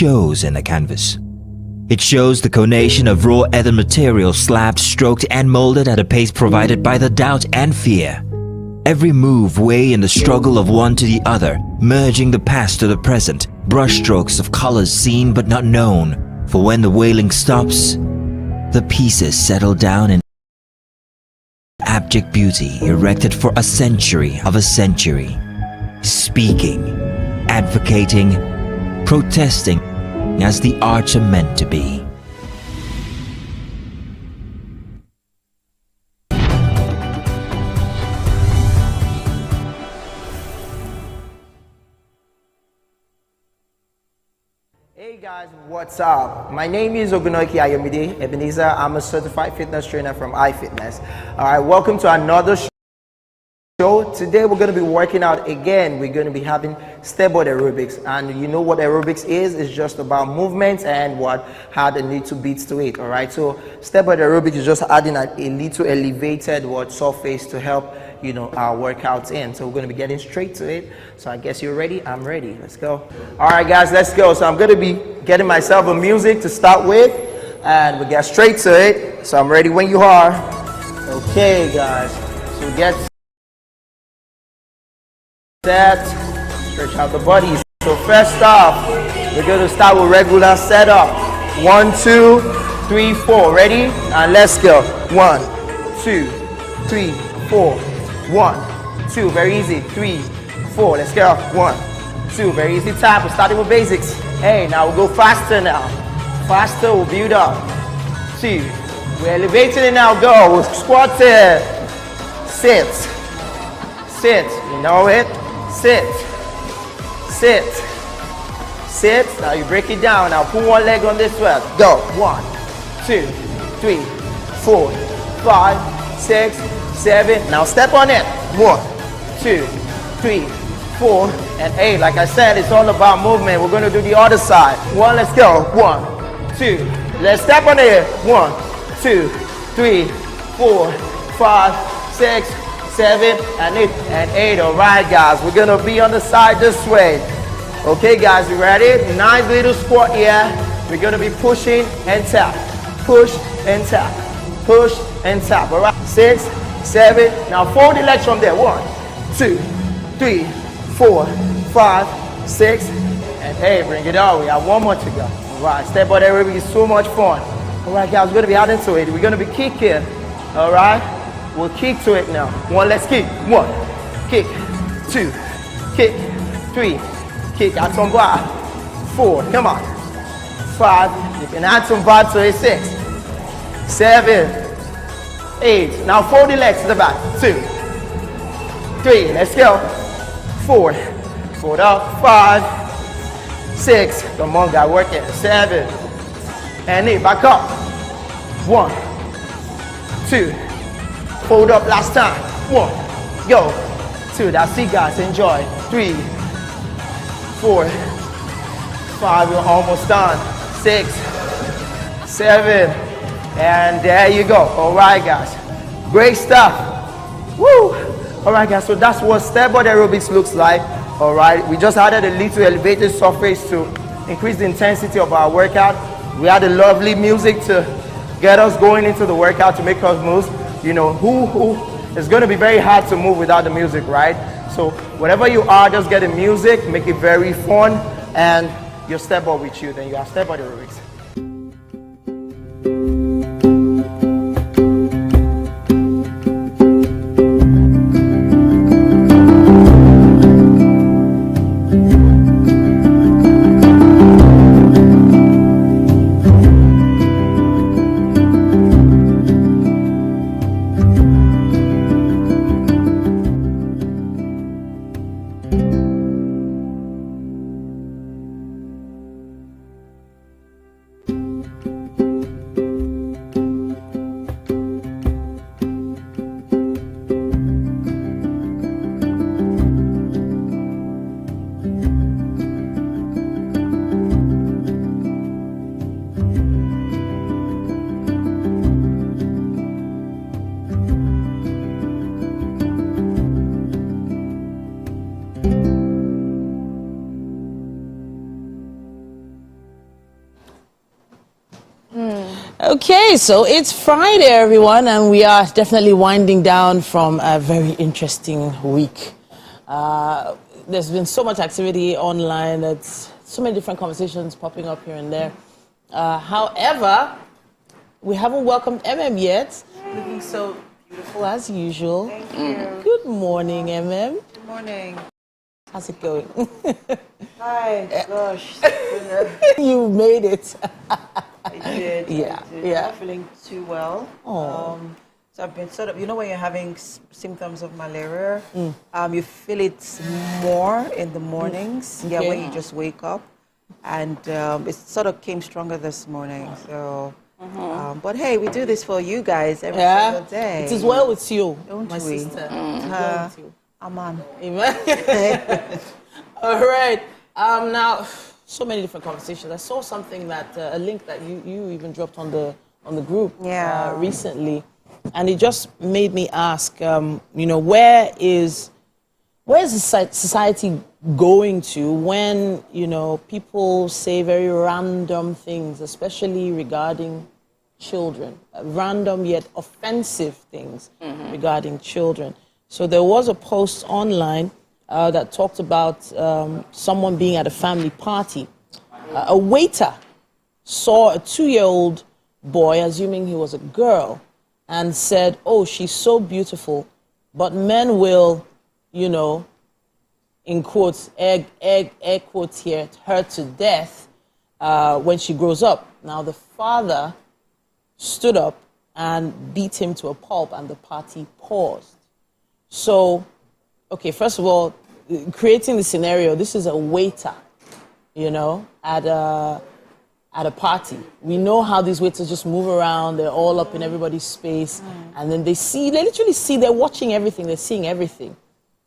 shows in the canvas. It shows the conation of raw earthen material slabbed, stroked and molded at a pace provided by the doubt and fear. Every move weigh in the struggle of one to the other, merging the past to the present, brushstrokes of colors seen but not known. For when the wailing stops, the pieces settle down in abject beauty erected for a century of a century. Speaking, advocating, protesting as the arts are meant to be. Hey guys, what's up? My name is Ogunoki Ayomide Ebenezer. I'm a certified fitness trainer from iFitness. Alright, welcome to another show. Today we're going to be working out again. We're going to be having step-board aerobics, and you know what aerobics is? It's just about movement and what had a little beats to it. Alright, so step-board aerobics is just adding a little elevated surface to help our workouts in. So we're going to be getting straight to it. So I guess you're ready. I'm ready. Let's go. All right guys, let's go. So I'm going to be getting myself a music to start with, and we'll get straight to it. So I'm ready when you are. Okay guys, so get set, stretch out the body. So first off, we're going to start with regular setup. 1 2 3 4. Ready? And let's go. 1 2 3 4. 1 2. Very easy. 3 4. Let's go. 1 2. Very easy tap. We're starting with basics. Hey, now we'll go faster now. Faster. We'll build up. 2. We're elevating it now. Go. We'll squat it. Sit. Sit. You know it. Sit. Sit. Sit. Now you break it down. Now pull one leg on this one. Go. 1 2 3 4 5 6 7. Now step on it. 1 2 3 4 and 8. Like I said, it's all about movement. We're going to do the other side. 1. Let's go. 1 2. Let's step on it. 1 2 3 4 5 6 7 and 8 and 8. All right guys, we're gonna be on the side this way. Okay guys, you ready? Nice little squat here. We're gonna be pushing and tap, push and tap, push and tap. All right, 6 7. Now fold the legs from there. 1 2 3 4 5 6 and 8. Bring it on. We have one more to go. All right, step board aerobics is so much fun. All right guys, we're gonna be adding to it. We're gonna be kicking. All right, we'll kick to it now. 1, let's kick. 1, kick. 2, kick. 3, kick. Add some bar. 4, come on. 5, you can add some bar to it. 6, 7, 8. Now fold the legs to the back. 2, 3, let's go. 4, fold up. 5, 6, come on guys, work it. 7 and 8, back up. 1, 2, fold up last time. 1, go. 2, that's it guys, enjoy. 3, 4, 5, we're almost done. 6, 7, and there you go. All right guys, great stuff. Woo! All right guys, so that's what step-board aerobics looks like. All right, we just added a little elevated surface to increase the intensity of our workout. We had a lovely music to get us going into the workout, to make us move. It's going to be very hard to move without the music, right? So wherever you are, just get the music, make it very fun, and your step board with you. Then you have step board aerobics. Okay, so it's Friday, everyone, and we are definitely winding down from a very interesting week. There's been so much activity online. That's so many different conversations popping up here and there. However, we haven't welcomed yet. Looking so beautiful as usual. Thank you. Good morning, MM. Good morning. How's it going? Hi. Gosh. You made it. I did. Yeah. I did. Yeah. I'm not feeling too well. Oh. So I've been sort of, when you're having symptoms of malaria, you feel it more in the mornings. Yeah, when you just wake up. And it sort of came stronger this morning. So, but hey, we do this for you guys every single day. It is well with you, Don't my we? sister. It is well with you. Aman. Amen. All right. Now, so many different conversations. I saw something that a link that you even dropped on the group recently, and it just made me ask. Where is the society going to when people say very random things, especially regarding children, random yet offensive things regarding children. So there was a post online that talked about someone being at a family party. A waiter saw a 2-year-old boy, assuming he was a girl, and said, "Oh, she's so beautiful, but men will, in quotes, air quotes here, her to death when she grows up." Now the father stood up and beat him to a pulp, and the party paused. So, okay, first of all, creating the scenario, this is a waiter, at a party. We know how these waiters just move around. They're all up in everybody's space. And then they literally see, they're watching everything. They're seeing everything.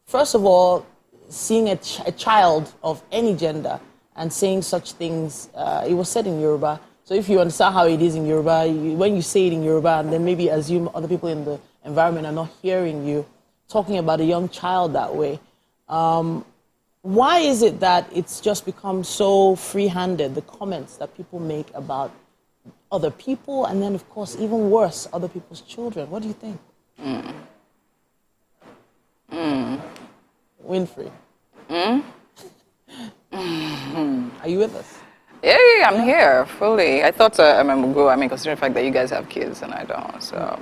First of all, seeing a child of any gender and saying such things, it was said in Yoruba. So if you understand how it is in Yoruba, when you say it in Yoruba and then maybe assume other people in the environment are not hearing you, talking about a young child that way. Why is it that it's just become so free-handed, the comments that people make about other people, and then, of course, even worse, other people's children? What do you think? Winfrey. Are you with us? Yeah, I'm here, fully. I thought MM would go, considering the fact that you guys have kids and I don't, so...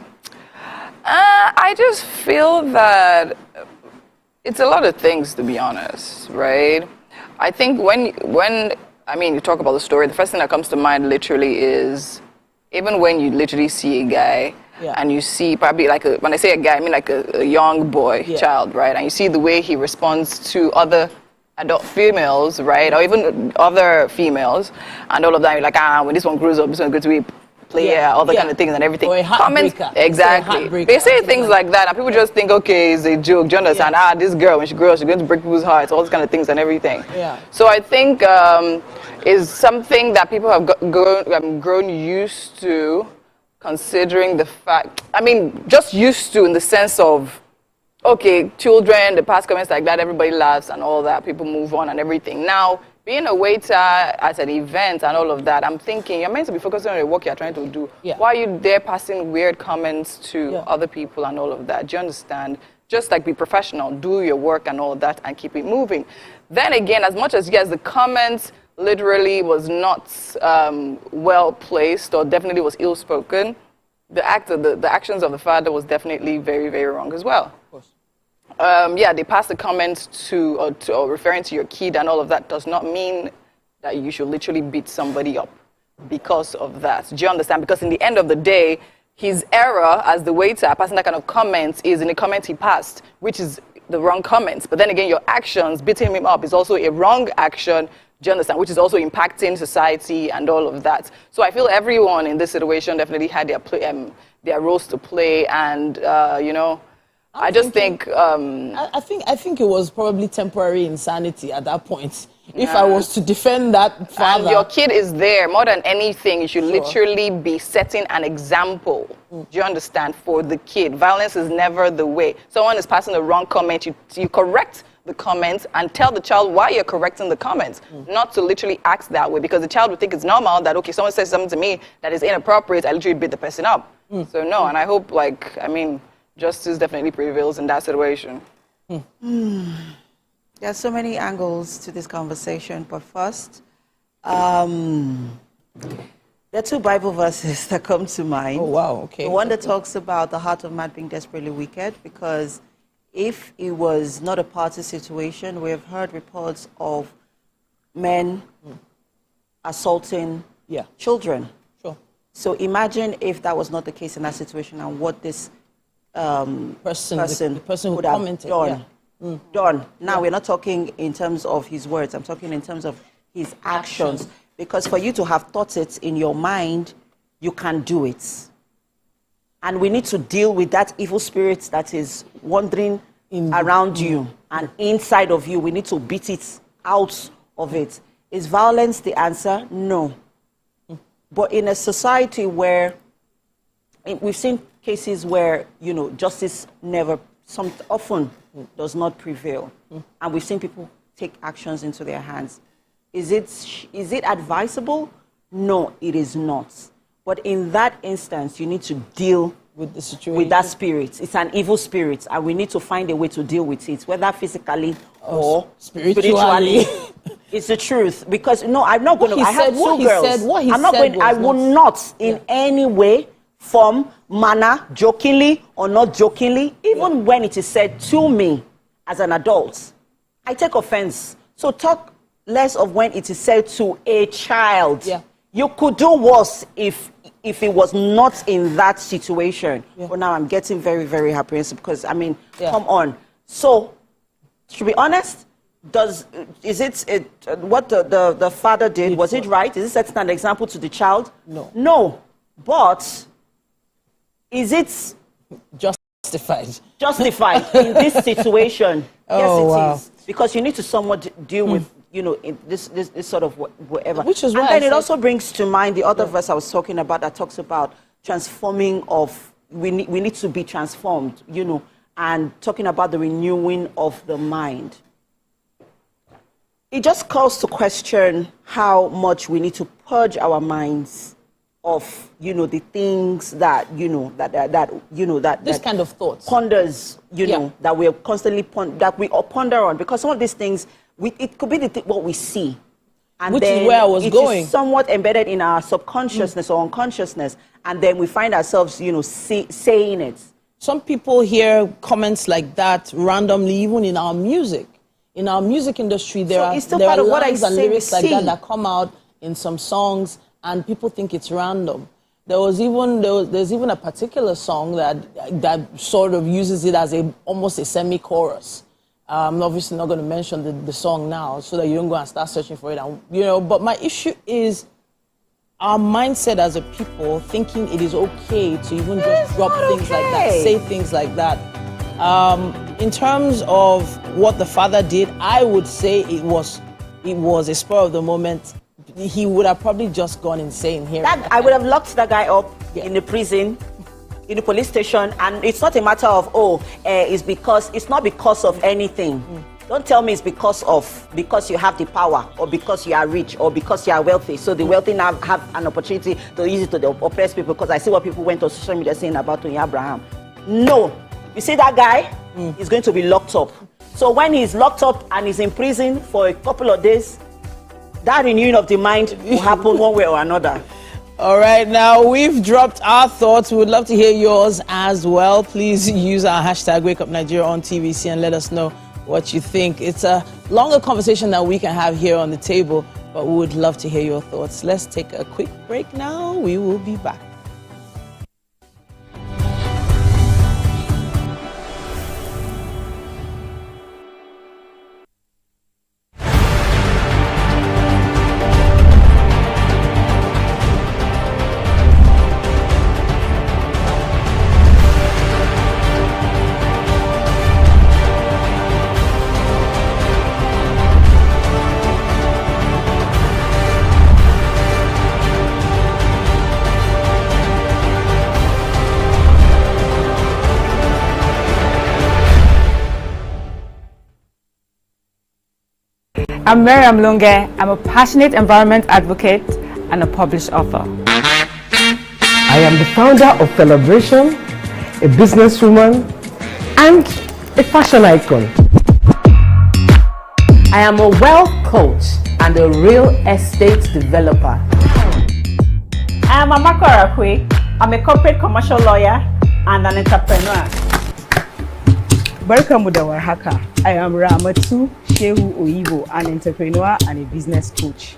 I just feel that it's a lot of things, to be honest, right? I think when you talk about the story, the first thing that comes to mind literally is, even when you literally see a guy and you see probably when I say a guy, I mean like a young boy, child, right? And you see the way he responds to other adult females, right? Or even other females and all of that, you're like, when this one grows up, this one's going to be player, all the kind of things and everything. Or a heartbreaker. Exactly. They say things like that, and people just think, okay, it's a joke. Do you understand? This girl, when she grows, she's going to break people's hearts, all those kind of things and everything. Yeah. So I think is something that people have grown used to, considering the fact. Just used to in the sense of, okay, children, the past comments like that, everybody laughs and all that. People move on and everything. Now, being a waiter at an event and all of that, I'm thinking you're meant to be focusing on the work you're trying to do. Yeah. Why are you there passing weird comments to other people and all of that? Do you understand? Just be professional, do your work and all that, and keep it moving. Then again, as much as yes, the comments literally was not well placed or definitely was ill-spoken, the actions of the father was definitely very, very wrong as well. Of course. They pass the comments to referring to your kid and all of that does not mean that you should literally beat somebody up because of that. Do you understand? Because in the end of the day, his error as the waiter passing that kind of comments is in the comment he passed, which is the wrong comments. But then again, your actions, beating him up, is also a wrong action. Do you understand? Which is also impacting society and all of that. So I feel everyone in this situation definitely had their roles to play, and I think it was probably temporary insanity at that point. If I was to defend that father, and your kid is there more than anything, you should literally be setting an example. Do you understand? For the kid, violence is never the way. Someone is passing a wrong comment, you correct the comments and tell the child why you're correcting the comments, not to literally act that way, because the child would think it's normal that, okay, someone says something to me that is inappropriate, I literally beat the person up. So no, and I hope, like, I mean, justice definitely prevails in that situation. There are so many angles to this conversation, but first, there are two Bible verses that come to mind. Oh, wow, okay. The one that talks about the heart of man being desperately wicked, because if it was not a party situation, we have heard reports of men assaulting children. Sure. So imagine if that was not the case in that situation and what this person who would have commented, done. Now, we're not talking in terms of his words. I'm talking in terms of his actions. Because for you to have thought it in your mind, you can do it. And we need to deal with that evil spirit that is wandering around you and inside of you. We need to beat it out of it. Is violence the answer? No. But in a society where we've seen cases where, you know, justice often does not prevail. And we've seen people take actions into their hands. Is it advisable? No, it is not. But in that instance, you need to deal with the situation, with that spirit. It's an evil spirit, and we need to find a way to deal with it, whether physically or spiritually. It's the truth. Because no, I'm not going to. I have two girls. I will not in any way, form, manner, jokingly or not jokingly, even when it is said to me as an adult, I take offense. So talk less of when it is said to a child. You could do worse if it was not in that situation. But now I'm getting very, very apprehensive because, I mean, come on. So, to be honest, what the father did, was it right? Is it setting an example to the child? No. But is it justified in this situation? Yes, it is. Because you need to somewhat deal with, you know, in this sort of whatever. Which is why. And then it also brings to mind the other verse I was talking about that talks about transforming of, we need to be transformed, you know, and talking about the renewing of the mind. It just calls to question how much we need to purge our minds of, you know, the things that, you know, this kind of thoughts ponders, you know, that we are constantly ponder on, because some of these things, it could be what we see, and which is where I was going. It is somewhat embedded in our subconsciousness or unconsciousness, and then we find ourselves, you know, saying it. Some people hear comments like that randomly, even in our music. In our music industry, there are lines and lyrics like that come out in some songs, and people think it's random. There's even a particular song that sort of uses it as almost a semi-chorus. I'm obviously not going to mention the song now, so that you don't go and start searching for it. And, you know, but my issue is our mindset as a people, thinking it is okay to even just drop things like that, say things like that. In terms of what the father did, I would say it was a spur of the moment. He would have probably just gone insane here. I would have locked that guy up in the prison, in the police station, and it's not a matter of, it's not because of anything. Don't tell me it's because you have the power, or because you are rich, or because you are wealthy. So the wealthy now have an opportunity to use it to the oppressed people, because I see what people went on social media saying about Tony Abraham. No. You see that guy? He's going to be locked up. So when he's locked up and he's in prison for a couple of days, that renewing of the mind will happen one way or another. All right, now we've dropped our thoughts. We would love to hear yours as well. Please use our hashtag WakeUpNigeria on TVC and let us know what you think. It's a longer conversation that we can have here on the table, but we would love to hear your thoughts. Let's take a quick break now. We will be back. I'm Miriam Lunge. I'm a passionate environment advocate and a published author. I am the founder of Celebration, a businesswoman, and a fashion icon. I am a wealth coach and a real estate developer. I am Amako Arakwe. I'm a corporate commercial lawyer and an entrepreneur. Welcome to Warhaka. I am Ramatu Shehu Oyibo, an entrepreneur and a business coach.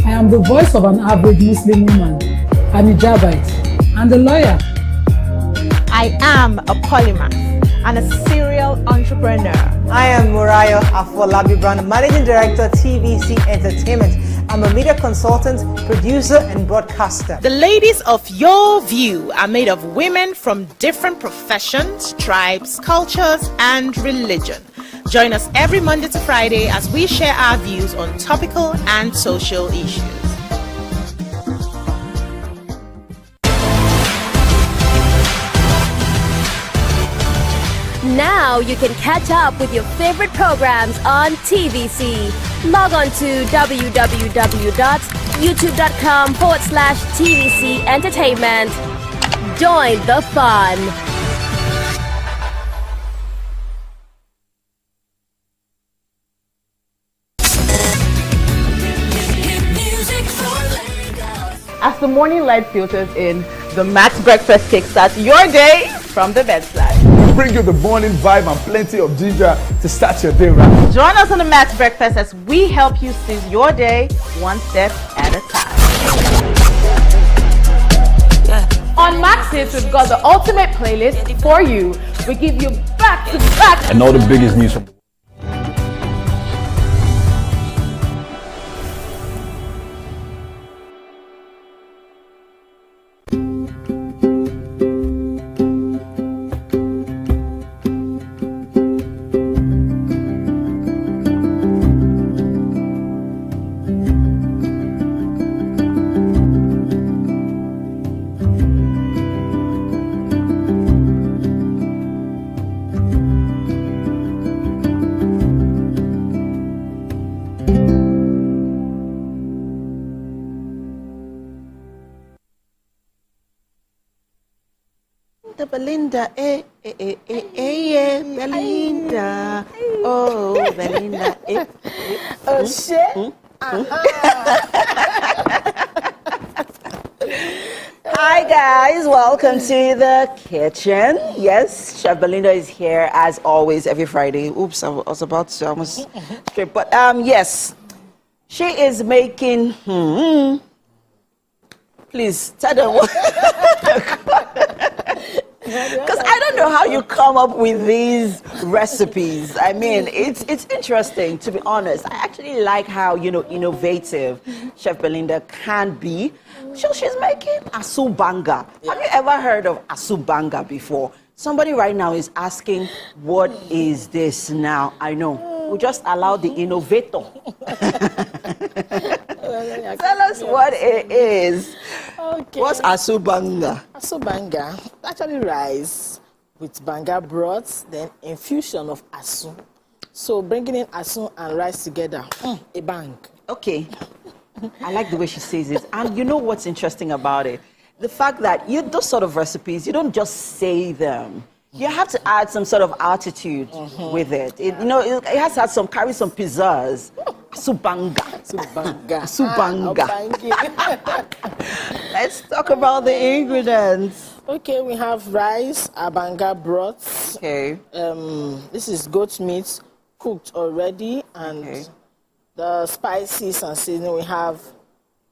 I am the voice of an average Muslim woman, an hijabite, and a lawyer. I am a polymath and a serial entrepreneur. I am Murayo Afolabi Brand, Managing Director, TVC Entertainment. I'm a media consultant, producer, and broadcaster. The ladies of your view are made of women from different professions, tribes, cultures, and religion. Join us every Monday to Friday as we share our views on topical and social issues. Now you can catch up with your favorite programs on TVC. Log on to www.youtube.com/TVC Entertainment. Join the fun. As the morning light filters in, the Max Breakfast kickstarts your day from the bedside. We bring you the morning vibe and plenty of ginger to start your day right. Join us on the Max Breakfast as we help you seize your day one step at a time. On Max Hits, we've got the ultimate playlist for you. We give you back to back. And all the biggest news from Belinda, Belinda, oh, Belinda, Oh, shit. Hi guys, welcome to the kitchen. Yes, Chef Belinda is here as always every Friday. Oops, I was about to almost strip, but yes, she is making. Please tell them what. Because I don't know how you come up with these recipes. I mean, it's interesting, to be honest. I actually like how, innovative Chef Belinda can be. So she's making Asun Banga. Have you ever heard of Asun Banga before? Somebody right now is asking, what is this now? I know. We just allow the innovator. Tell us what it is. Okay. What's Asun Banga? Asun Banga, actually rice with banga broth, then infusion of asun. So bringing in asun and rice together, a bang. Okay. I like the way she says it. And you know what's interesting about it? The fact that those sort of recipes, you don't just say them. You have to add some sort of attitude with it. It has to have carry some pizzazz. Subanga. Let's talk about the ingredients. Okay, we have rice, abanga broth. Okay. This is goat meat cooked already, and the spices and seasoning. We have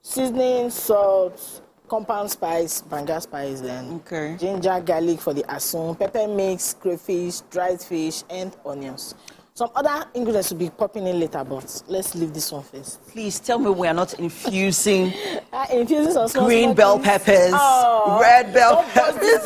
seasoning, salt, compound spice, banga spice, then ginger, garlic for the asun, pepper mix, crayfish, dried fish, and onions. Some other ingredients will be popping in later, but let's leave this one first. Please tell me we are not infusing some green bell peppers, red bell peppers.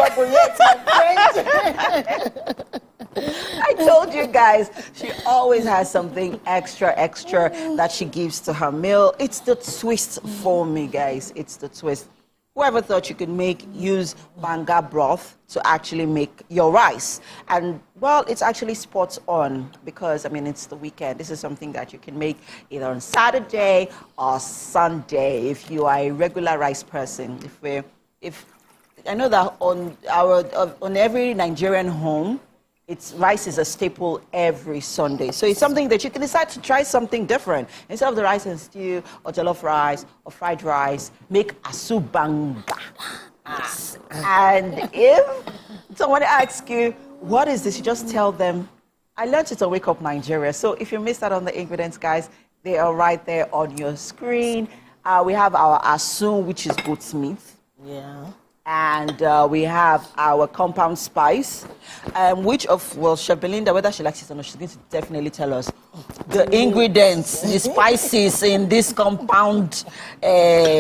I told you guys, she always has something extra that she gives to her meal. It's the twist for me, guys. It's the twist. whoever thought you could use banga broth to actually make your rice? And well, it's actually spot on because, I mean, it's the weekend. This is something that you can make either on Saturday or Sunday if you are a regular rice person. If I know that on every Nigerian home, rice is a staple every Sunday. So it's something that you can decide to try something different. Instead of the rice and stew or jollof rice or fried rice, make Asun Banga. Yes. And if someone asks you, what is this? You just tell them, I learned it on Wake Up Nigeria. So if you missed out on the ingredients, guys, they are right there on your screen. We have our asun, which is goat's meat. Yeah. And we have our compound spice, Chef Belinda, whether she likes it or not, she's going to definitely tell us the ingredients, the spices in this compound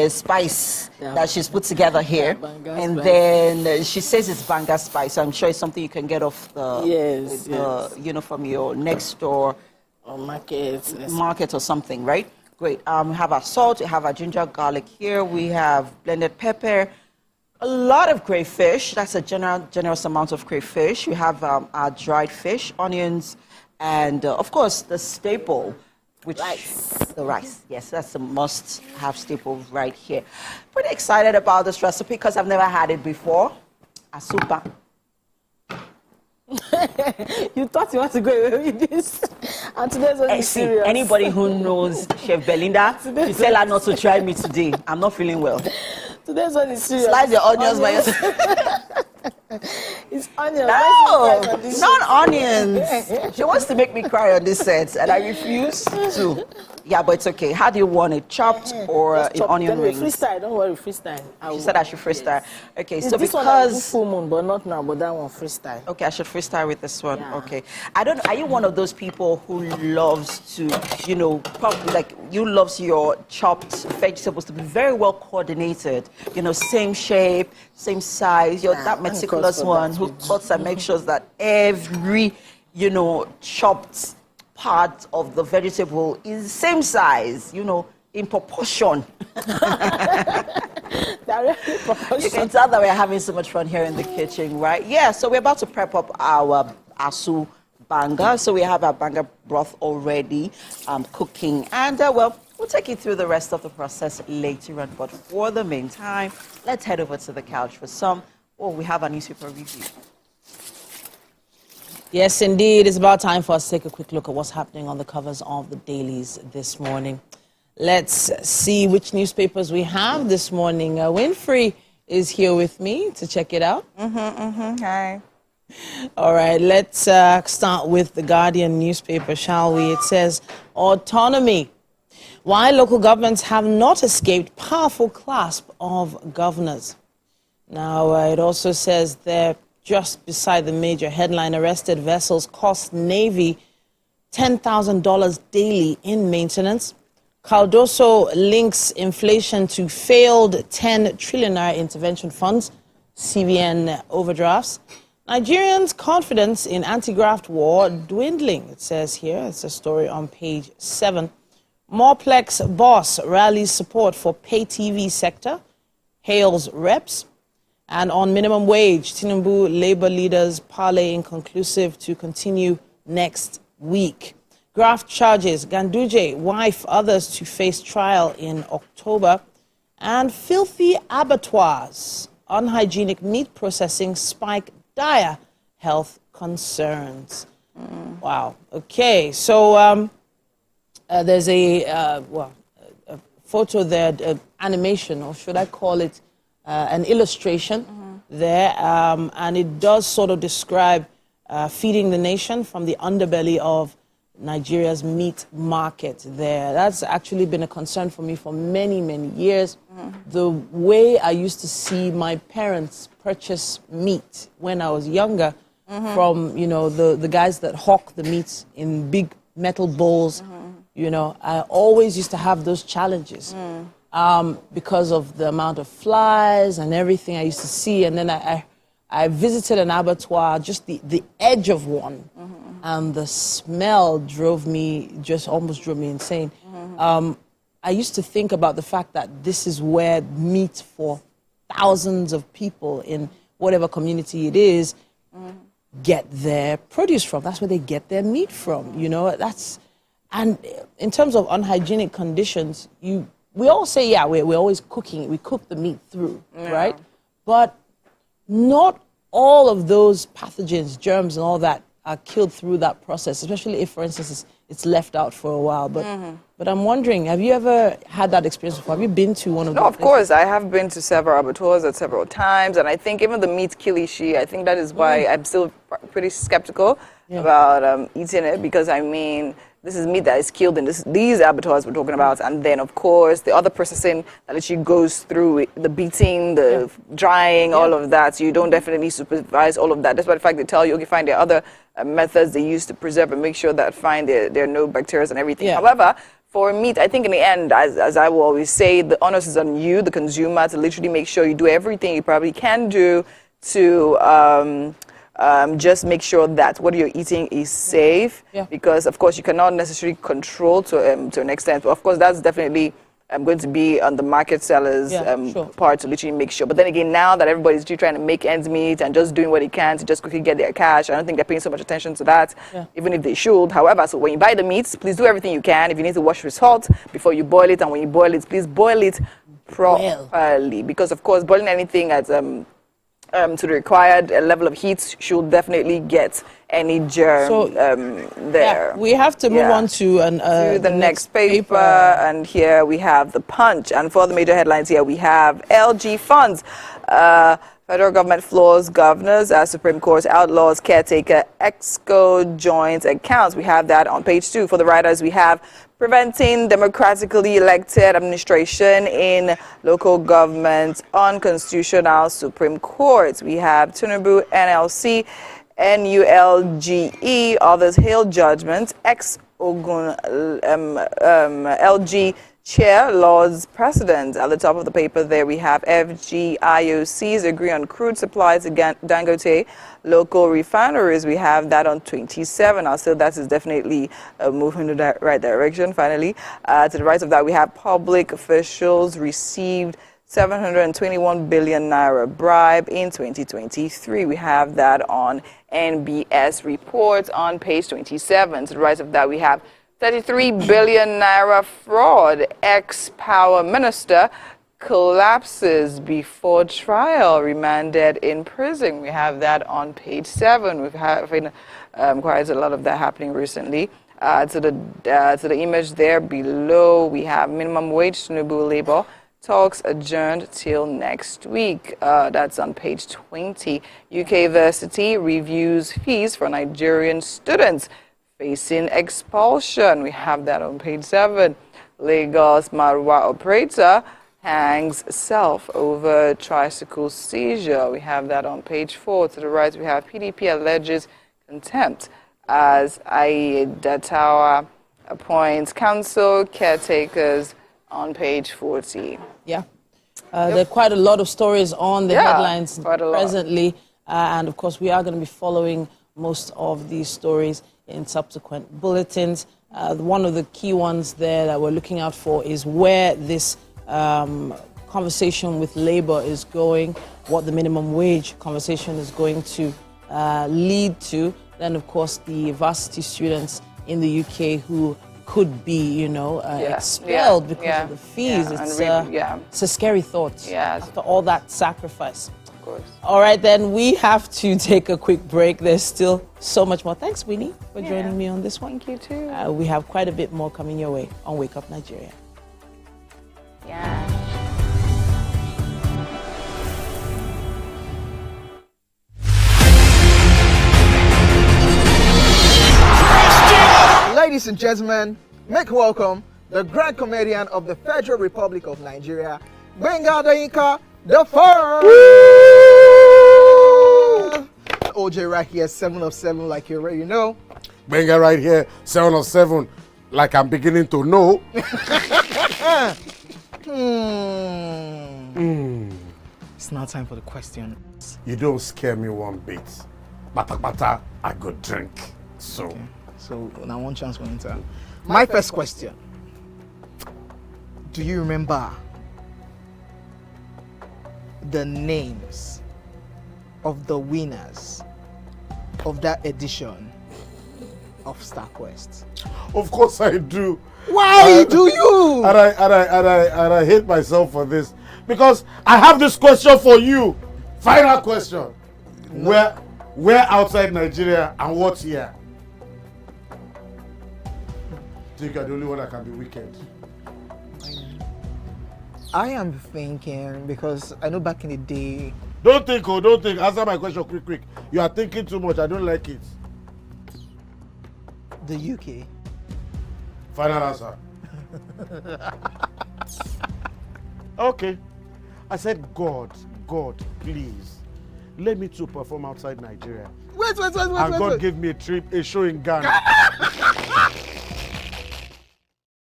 spice that she's put together here. And then she says it's banga spice, so I'm sure it's something you can get off from your next door or market or something, right? Great. We have our salt, we have our ginger garlic here, we have blended pepper. A lot of crayfish. That's a generous amount of crayfish. We have our dried fish, onions, and of course the staple, the rice. Yes, that's a must-have staple right here. Pretty excited about this recipe because I've never had it before. Asun Banga. You thought you want to go away with this, and today's only serious. Anybody who knows Chef Belinda, you tell her not to try me today. I'm not feeling well. Today's one is serious. Slice your onions by yourself. It's onions. No, not onions. She wants to make me cry on this set, and I refuse to. Yeah, but it's okay. How do you want it? Chopped or in onion rings? Freestyle. Don't worry, freestyle. She said I should freestyle. Yes. Okay, so this because one full moon, but not now. But that one freestyle. Okay, I should freestyle with this one. Yeah. Okay, I don't. Are you one of those people who loves to, probably like you loves your chopped vegetables to be very well coordinated? Same shape, same size. You're that meticulous one who cuts and makes sure that every, chopped part of the vegetable is the same size, in proportion. You can tell that we're having so much fun here in the kitchen, right? Yeah, so we're about to prep up our Asun Banga. So we have our banga broth already cooking. And, we'll take you through the rest of the process later on. But for the meantime, let's head over to the couch for some. We have a newspaper review. Yes, indeed. It's about time for us to take a quick look at what's happening on the covers of the dailies this morning. Let's see which newspapers we have this morning. Winfrey is here with me to check it out. Hi. All right, let's start with the Guardian newspaper, shall we? It says, autonomy. Why local governments have not escaped powerful clasp of governors. Now, it also says there, just beside the major headline, arrested vessels cost Navy $10,000 daily in maintenance. Cardoso links inflation to failed 10 trillion naira intervention funds, CBN overdrafts. Nigerians' confidence in anti-graft war dwindling, it says here. It's a story on page 7. Morplex boss rallies support for pay TV sector, hails reps. And on minimum wage, Tinubu Labour leaders parley inconclusive to continue next week. Graft charges, Ganduje, wife, others to face trial in October. And filthy abattoirs, unhygienic meat processing spike dire health concerns. Wow. Okay, so there's a photo there, animation, or should I call it an illustration there, and it does sort of describe feeding the nation from the underbelly of Nigeria's meat market there. That's actually been a concern for me for many, many years. The way I used to see my parents purchase meat when I was younger from, the guys that hawk the meats in big metal bowls, I always used to have those challenges. Because of the amount of flies and everything I used to see. And then I visited an abattoir, just the edge of one, and the smell almost drove me insane. I used to think about the fact that this is where meat for thousands of people in whatever community it is get their produce from. That's where they get their meat from. You know, and in terms of unhygienic conditions, we all say, yeah, we're always cooking. We cook the meat through, right? But not all of those pathogens, germs, and all that are killed through that process, especially if, for instance, it's left out for a while. But I'm wondering, have you ever had that experience before? Have you been to one of those? No, of course. I have been to several abattoirs at several times, and I think even the meat kilishi, I think that is why I'm still pretty skeptical about eating it, because, I mean, this is meat that is killed in these abattoirs we're talking about, and then, of course, the other processing that actually goes through the beating, the drying, all of that. So you don't definitely supervise all of that. That's why the fact they tell you, okay, fine, there are other methods they use to preserve and make sure that, fine, there are no bacteria and everything. However, for meat, I think in the end, as I will always say, the onus is on you, the consumer, to literally make sure you do everything you probably can do to just make sure that what you're eating is safe. Because, of course, you cannot necessarily control to an extent. But, of course, that's definitely going to be on the market sellers' part to literally make sure. But then again, now that everybody's literally trying to make ends meet and just doing what they can to just quickly get their cash, I don't think they're paying so much attention to that, even if they should. However, so when you buy the meats, please do everything you can. If you need to wash with salt before you boil it, and when you boil it, please boil it properly. Because, of course, boiling anything at to the required level of heat should definitely get any germ there. We have to move on to the next paper. And here we have the Punch. And for the major headlines here, we have LG funds. Federal government floors governors as Supreme Court outlaws caretaker EXCO joint accounts. We have that on page 2. For the writers, we have preventing democratically elected administration in local government unconstitutional Supreme Court. We have Tinubu, NLC, NULGE, others hail judgment, ex-Ogun LG Chair, Lord's President. At the top of the paper there we have FGIOCs agree on crude supply to Dangote local refineries. We have that on 27. So that is definitely moving in the right direction, finally. To the right of that, we have public officials received 721 billion naira bribe in 2023. We have that on NBS reports on page 27. To the right of that, we have 33 billion naira fraud. Ex-power minister collapses before trial, remanded in prison. We have that on page 7. We've had quite a lot of that happening recently. To the image there below, we have minimum wage, Tinubu labor talks adjourned till next week. That's on page 20. UK University reviews fees for Nigerian students facing expulsion. We have that on page 7. Lagos Marwa operator hangs self over tricycle seizure. We have that on page 4. To the right, we have PDP alleges contempt as Aidatawa appoints council caretakers on page 40. There are quite a lot of stories on the headlines presently. And, of course, we are going to be following most of these stories in subsequent bulletins. One of the key ones there that we're looking out for is where this conversation with Labour is going, what the minimum wage conversation is going to lead to. Then, of course, the varsity students in the UK who could be, expelled because of the fees. It's a scary thought after all that sacrifice. Of course. All right, then we have to take a quick break. There's still so much more. Thanks, Winnie, for joining me on this one. Thank you, too. We have quite a bit more coming your way on Wake Up Nigeria. Ladies and gentlemen, make welcome the grand comedian of the Federal Republic of Nigeria, Banga the first. OJ right here, 7 of 7, like you already know. Banga right here, 7 of 7, like I'm beginning to know. It's now time for the question. You don't scare me one bit. Bata, I go drink. So. Okay. So now one chance for enter. My first question. Do you remember the names of the winners of that edition of StarQuest? Of course I do. Why do you? And I hate myself for this because I have this question for you. Final question. No. Where outside Nigeria and what year? I think you're the only one that can be wicked. I am thinking because I know back in the day. Don't think. Answer my question quick. You are thinking too much. I don't like it. The UK. Final answer. Okay. I said, God, please, let me to perform outside Nigeria. Wait. And God gave me a show in Ghana.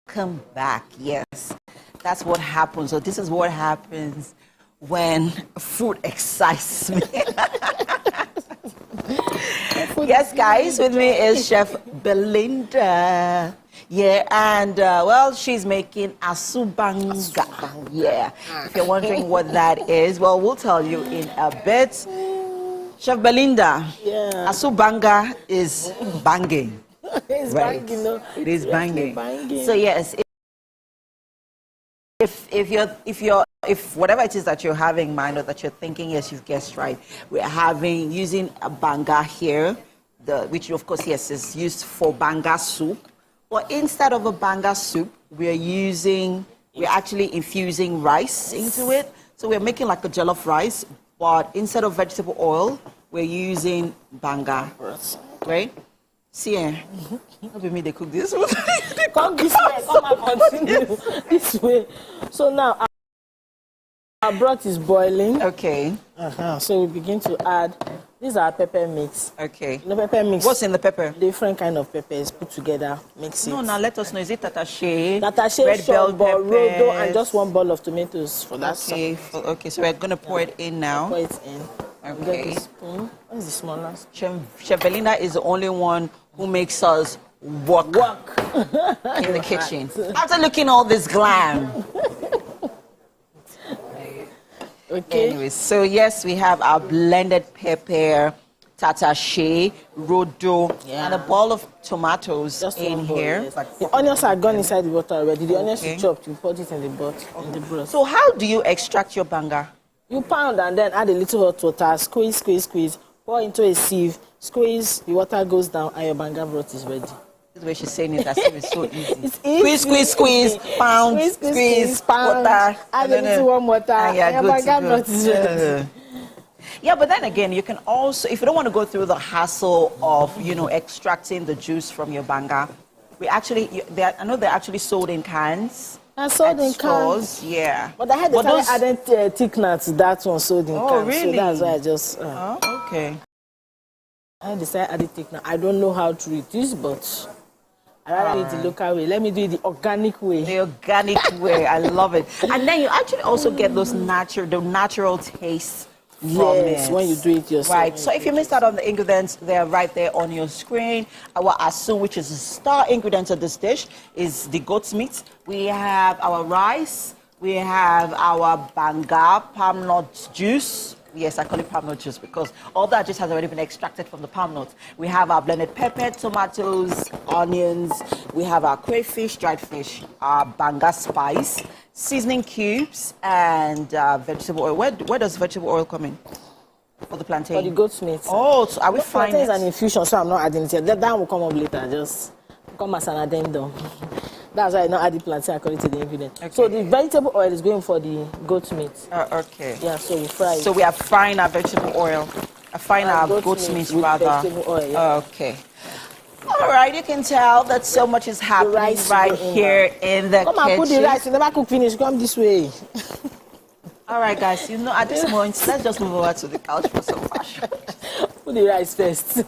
Come back, yes. That's what happens. So this is what happens when food excites me. Yes, guys, with me is Chef Belinda. Yeah, and well, she's making Asun Banga. Yeah, if you're wondering what that is, well, we'll tell you in a bit. Chef Belinda, Asun Banga is banging. It's right? banging, no? It is banging. Banging. So yes, if whatever it is that you're having in mind or that you're thinking, yes, you've guessed right. We're using a banga here, which of course yes is used for banga soup. But instead of a banga soup, we're actually infusing rice into it. So we're making like a jollof rice, but instead of vegetable oil, we're using banga. Right? See, how do you mean they cook this one? Come this way, come and continue this way. So now our broth is boiling. Okay. So we begin to add. These are pepper mix. Okay. The pepper mix. What's in the pepper? Different kind of peppers put together, mix it. No, now let us know. Is it tatashe, red bell pepper, rodo, and just one ball of tomatoes for that sauce. Okay, so we're gonna pour it in now. Pour it in. Okay. Get the spoon. What is the smallest? Chef Belinda is the only one who makes us work in the kitchen. After looking all this glam. Okay. Anyways, so yes, we have our blended pepper, tatashe, rodo, and a ball of tomatoes just in here. Yes. The onions are gone inside the water already. The onions you chopped, you put it in the broth. So how do you extract your banga? You pound and then add a little hot water, squeeze, pour into a sieve, squeeze, the water goes down, and your banga broth is ready. The way she's saying it, as if it's so easy. It's easy. Squeeze, pound, squeeze, pound, water. add a little warm water, and your banga broth is ready. Yeah, but then again, you can also, if you don't want to go through the hassle of, extracting the juice from your banga, I know they're actually sold in cans. Sold in cans. Yeah. But I had added thickener to that one sold in cans. Oh, really? So that's why I just... okay. I decided to add thickener. I don't know how to read this, but I rather do it the local way. Let me do it the organic way. The organic way. I love it. And then you actually also get the natural taste from it. When you do it yourself. Right. So if you missed out on the ingredients, they're right there on your screen. Our asun, which is the star ingredient of this dish, is the goat's meat. We have our rice. We have our banga palm nut juice. Yes, I call it palm nut juice because all that juice has already been extracted from the palm nuts. We have our blended pepper, tomatoes, onions. We have our crayfish, dried fish, our banga spice, seasoning cubes, and vegetable oil. Where does vegetable oil come in? For the plantain? For the goat's meat. Oh, so are we frying it? Plantain is an infusion, so I'm not adding it yet. That will come up later. Just come as an addendum. That's why I not add the plantain according to the ingredient. Okay. So the vegetable oil is going for the goat meat. Okay. Yeah, so we fry it. So we are frying our vegetable oil. Frying our goat meat rather. Vegetable oil, yeah. Okay. All right, you can tell that so much is happening right here in the kitchen. Come and put the rice. You never cook finish. Come this way. All right, guys. At this point, let's just move over to the couch for some fashion. Put the rice first.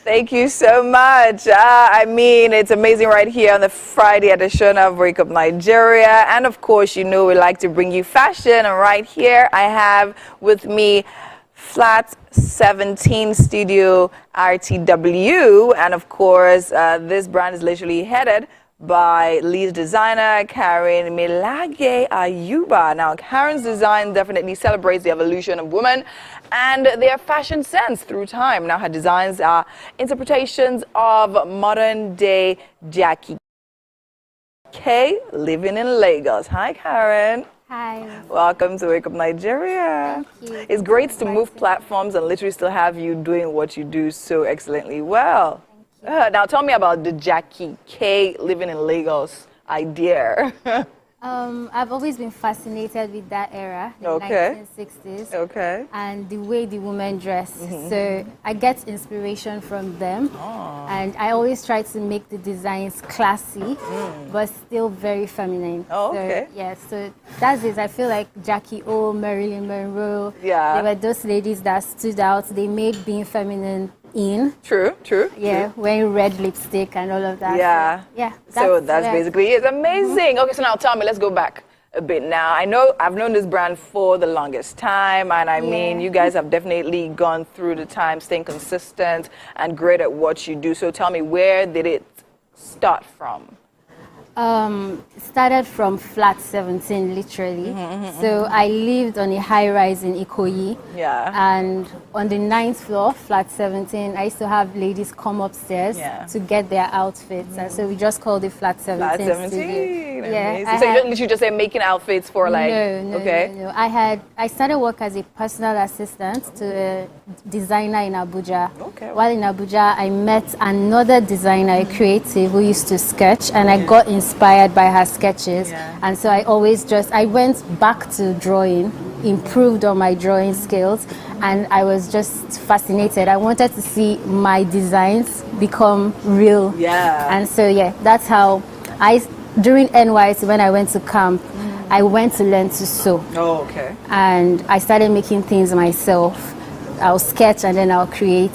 Thank you so much. It's amazing right here on the Friday edition of Wake Up Nigeria. And of course, we like to bring you fashion. And right here, I have with me Flat 17 Studio RTW. And of course, this brand is literally headed by lead designer Karen Milage Ayuba. Now, Karen's design definitely celebrates the evolution of women and their fashion sense through time. Now, her designs are interpretations of modern-day Jackie K living in Lagos. Hi, Karen. Hi. Welcome to Wake Up Nigeria. Thank you. It's great to move platforms and literally still have you doing what you do so excellently well. Now tell me about the Jackie K living in Lagos idea. I've always been fascinated with that era, the Okay. 1960s, Okay. and the way the women dress. So I get inspiration from them, and I always try to make the designs classy, but still very feminine. Oh, okay. So, yeah, so that's it. I feel like Jackie O, Marilyn Monroe, Yeah. they were those ladies that stood out. They made being feminine in. True. Yeah, wearing red lipstick and all of that. Yeah. So, yeah. So that's basically it. Amazing. Okay, so now tell me, let's go back a bit now. I know I've known this brand for the longest time, and I mean, you guys have definitely gone through the time, staying consistent and great at what you do. So tell me, where did it start from? Started from flat 17, literally. So I lived on a high rise in Ikoyi. Yeah. And on the 9th floor, flat 17, I used to have ladies come upstairs to get their outfits. And so we just called it flat 17. Flat 17. Studio. Amazing. So you don't literally just say making outfits for like, No. I started work as a personal assistant to a designer in Abuja. Okay. While in Abuja, I met another designer, a creative, who used to sketch, and I got inspired by her sketches. And so I went back to drawing, improved on my drawing skills, and I was just fascinated. I wanted to see my designs become real. And so that's how during NYC, when I went to camp, I went to learn to sew. Oh, okay. And I started making things myself. I'll sketch and then I'll create.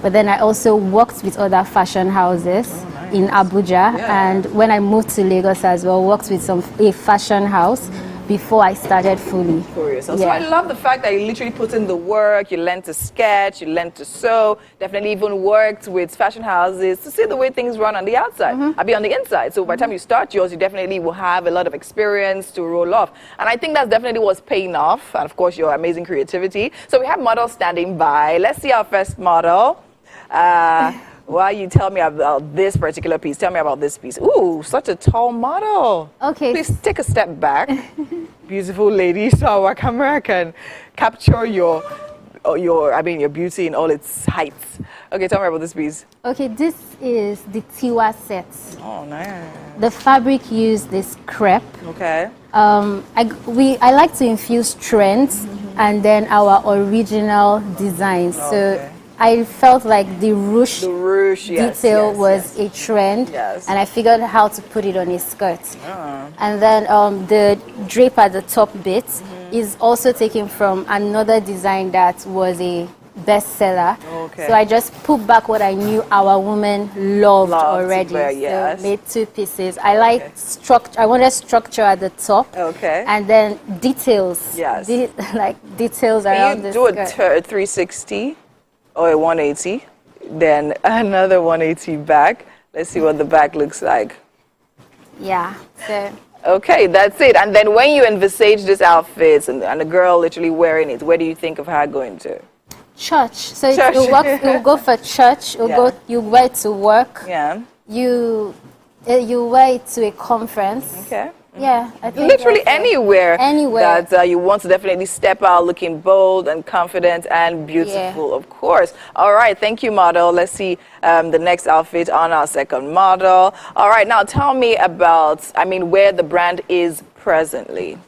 But then I also worked with other fashion houses in Abuja. And when I moved to Lagos as well, worked with a fashion house before I started fully. For yourself. So I love the fact that you literally put in the work, you learned to sketch, you learned to sew, definitely even worked with fashion houses to see the way things run on the outside. I'll be on the inside. So by the time you start yours, you definitely will have a lot of experience to roll off. And I think that's definitely what's paying off. And of course, your amazing creativity. So we have models standing by. Let's see our first model. While you tell me about this particular piece, tell me about this piece. Ooh, such a tall model. Okay. Please take a step back. Beautiful lady, so our camera can capture your beauty in all its heights. Okay, tell me about this piece. Okay, this is the Tiwa set. Oh, nice. The fabric used is crepe. Okay. I like to infuse trends and then our original designs. So I felt like the ruche detail was a trend, and I figured out how to put it on a skirt. And then the drape at the top bit is also taken from another design that was a bestseller. So I just put back what I knew our women loved already. So made two pieces. I like structure. I wanted structure at the top. And then details. Details around the skirt. Can you do a 360? Or a 180, then another 180 back. Let's see what the back looks like. Yeah. So. Okay, that's it. And then when you envisage this outfit and the girl literally wearing it, where do you think of her going to? Church. So it'll go for church. You wear it to work. Yeah. You wear it to a conference. Okay. Yeah, I think literally anywhere that you want to definitely step out looking bold and confident and beautiful, of course. All right, thank you, model. Let's see the next outfit on our second model. All right, now tell me about, where the brand is presently.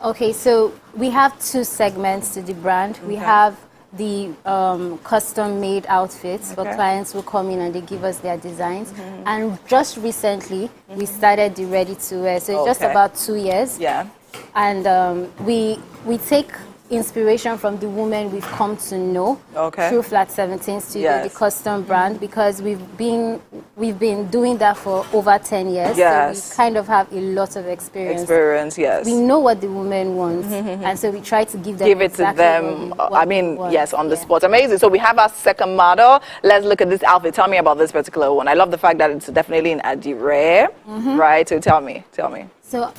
Okay, so we have two segments to the brand. We have the custom-made outfits for clients who come in and they give us their designs. And just recently, we started the ready-to-wear. So it's just about 2 years. Yeah. And we take inspiration from the women we've come to know through Flat 17 Studio, the custom brand, because we've we've been doing that for over 10 years. Yes. So we kind of have a lot of experience. Yes. We know what the women want, and so we try to give them it to them. what they want. Yes, on the spot. Amazing. So we have our second model. Let's look at this outfit. Tell me about this particular one. I love the fact that it's definitely an adire, right? So tell me. So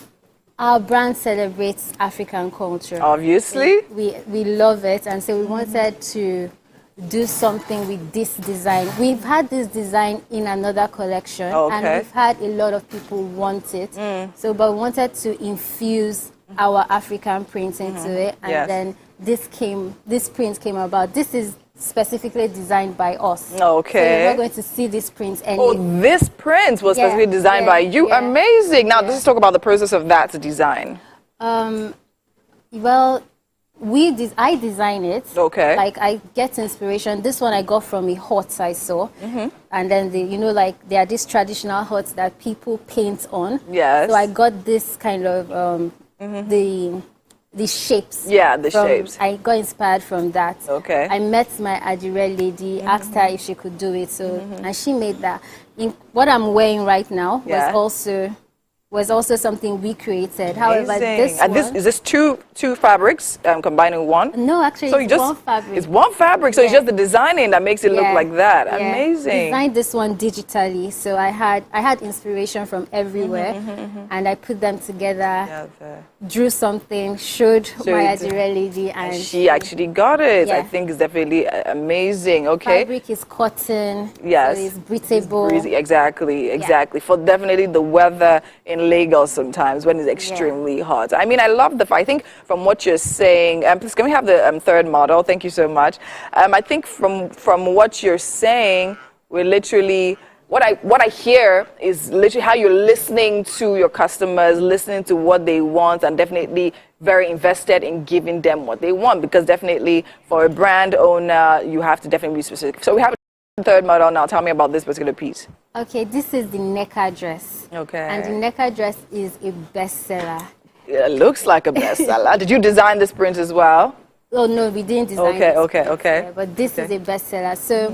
our brand celebrates African culture. Obviously. We love it, and so we wanted to do something with this design. We've had this design in another collection, and we've had a lot of people want it. So, but we wanted to infuse our African print into it, and then this print came about. This is specifically designed by us. So you're not going to see this print anywhere. Oh, this print was specifically designed by you. Amazing. Now, let's talk about the process of that design. Well, I design it. Like, I get inspiration. This one I got from a hut I saw. And then, there are these traditional huts that people paint on. Yes. So I got this kind of, the shapes. Yeah, the shapes. I got inspired from that. I met my adire lady, asked her if she could do it. So, and she made that. What I'm wearing right now was also something we created. However, this one, is this two fabrics combining one? No, actually, so it's one fabric. It's one fabric, so it's just the designing that makes it look like that. Amazing. Designed this one digitally, so I had inspiration from everywhere, and I put them together, drew something, showed my adire lady, and she actually got it. I think it's definitely amazing. Fabric is cotton. Yes, so it's breathable. It's breezy. Exactly. For definitely the weather in Lagos sometimes when it's extremely hot. I mean, I love I think from what you're saying, please can we have the third model? Thank you so much. I think from what you're saying, we're literally, what I hear is literally how you're listening to your customers, listening to what they want, and definitely very invested in giving them what they want, because definitely for a brand owner, you have to definitely be specific. So we have a third model now. Tell me about this particular piece. Okay, this is the necker dress. And the necker dress is a bestseller. It looks like a bestseller. Did you design this print as well? Oh no, we didn't design it. Okay. But this is a bestseller. So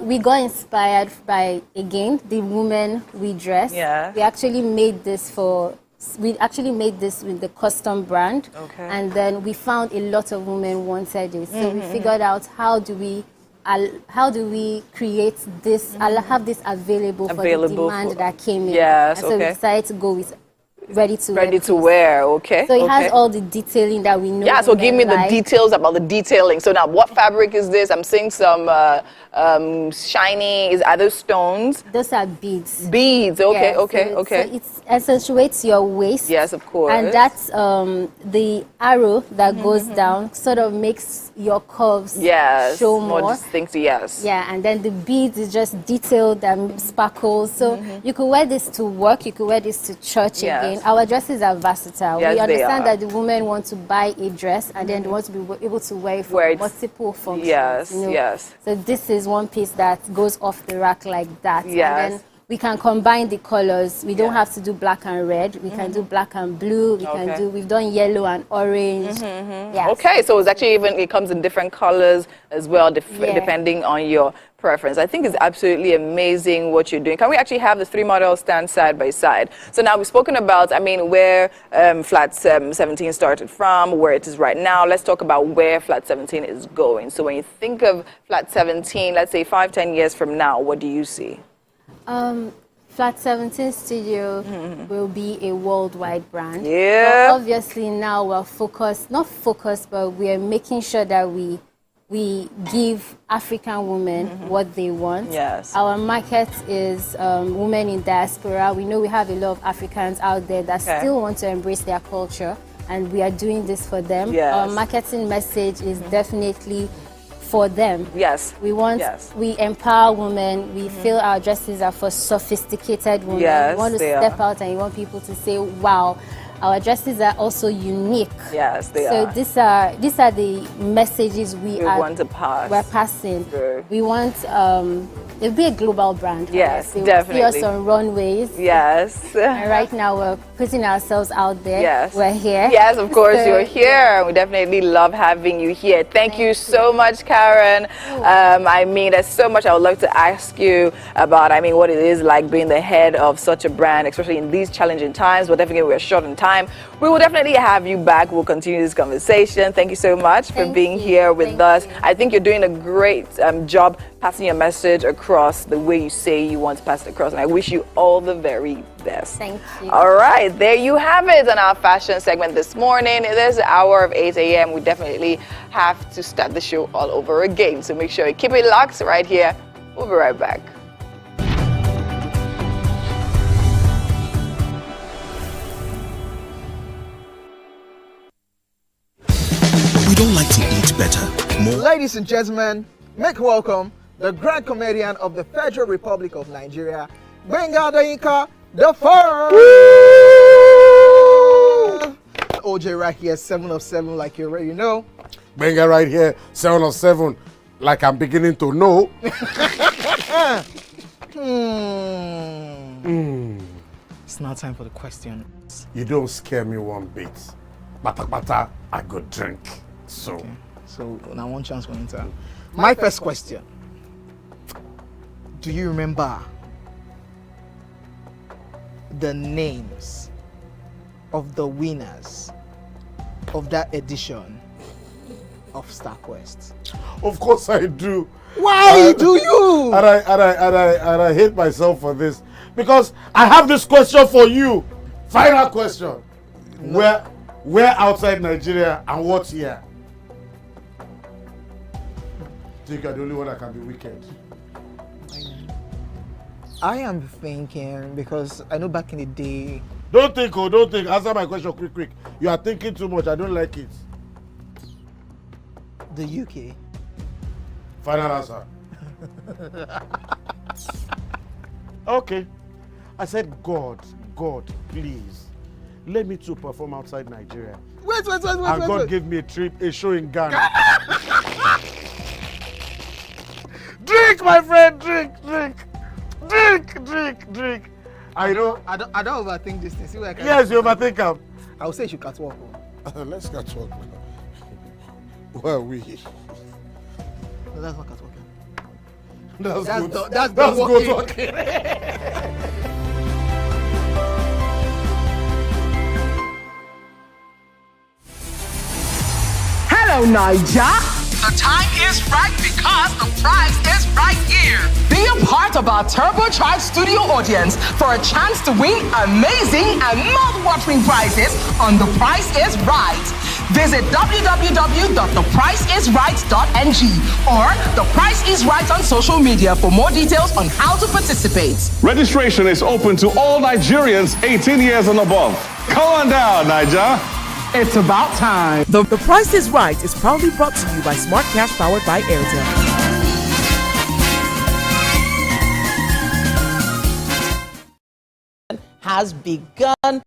we got inspired by, again, the women we dress. We actually made this with the custom brand. And then we found a lot of women wanted it. So we figured out how do we create this, have this available for the demand that came in. And so we decided to go with ready to wear. So it has all the detailing that we know. So give me the details about the detailing. So now, what fabric is this? I'm seeing some shiny. Are those stones? Those are beads. Beads. Okay. So it accentuates your waist. Yes, of course. And that's the arrow that goes down sort of makes your curves show more distinct. Yeah, and then the beads is just detailed and sparkles. So you could wear this to work. You could wear this to church again. Our dresses are versatile. We understand that the women want to buy a dress and then they want to be able to wear it for multiple functions. So this is one piece that goes off the rack like that. And then we can combine the colors. We don't have to do black and red. We can do black and blue. We've done yellow and orange. So it's actually it comes in different colors as well, depending on your preference. I think it's absolutely amazing what you're doing. Can we actually have the three models stand side by side? So now we've spoken about, where Flat 17 started from, where it is right now. Let's talk about where Flat 17 is going. So when you think of Flat 17, let's say 5-10 years from now, what do you see? Flat 17 Studio will be a worldwide brand. But obviously now we're but we are making sure that we give African women what they want. Our market is women in diaspora. We know we have a lot of Africans out there that still want to embrace their culture, and we are doing this for them. Our marketing message is definitely for them. We empower women. We feel our dresses are for sophisticated women. We want to step out and we want people to say, wow, our dresses are also unique. So these are the messages we want to pass. We're passing. We want it'll be a global brand. Definitely. See us on runways. And right now we're putting ourselves out there. Yes. We're here. Yes, of course, So, you're here. We definitely love having you here. Thank you so much, Karen. I mean, there's so much I would love to ask you about, what it is like being the head of such a brand, especially in these challenging times, but definitely we're short on time. We will definitely have you back. We'll continue this conversation. Thank you so much for being here with us. I think you're doing a great job passing your message across the way you say you want to pass it across, and I wish you all the very best. Thank you. All right, there you have it on our fashion segment this morning. It is the hour of 8 a.m. We definitely have to start the show all over again, so make sure you keep it locked right here. We'll be right back. We don't like to eat better. More. Ladies and gentlemen, make welcome the grand comedian of the Federal Republic of Nigeria, Banga the first. OJ right here, 7 of 7, like you already know. Banga right here, 7 of 7, like I'm beginning to know. It's now time for the questions. You don't scare me one bit. Bata, I go drink. So, okay. So now one chance for Inter. My first question. Do you remember the names of the winners of that edition of StarQuest? Of course I do. Why do you? And I hate myself for this, because I have this question for you. Final question. No. Where outside Nigeria and what year? Think you're the only one that can be wicked. I am thinking, because I know back in the day. Don't think. Answer my question quick. You are thinking too much. I don't like it. The UK. Final answer. Okay. I said, God, please, let me to perform outside Nigeria. Wait. And God gave me a show in Ghana. Drink, my friend, drink. I don't overthink this thing. See what I can. Yes, you overthink them. I would say you should catwalk. Let's catwalk. Where are we? No, that's not catwalking. That's good talking. Hello, Niger. The time is right because the prize is right here. Be a part of our turbocharged studio audience for a chance to win amazing and mouth-watering prizes on The Price is Right. Visit www.thepriceisright.ng or The Price is Right on social media for more details on how to participate. Registration is open to all Nigerians 18 years and above. Come on down, Niger. It's about time. The Price is Right is proudly brought to you by Smart Cash powered by Airtel. Has begun.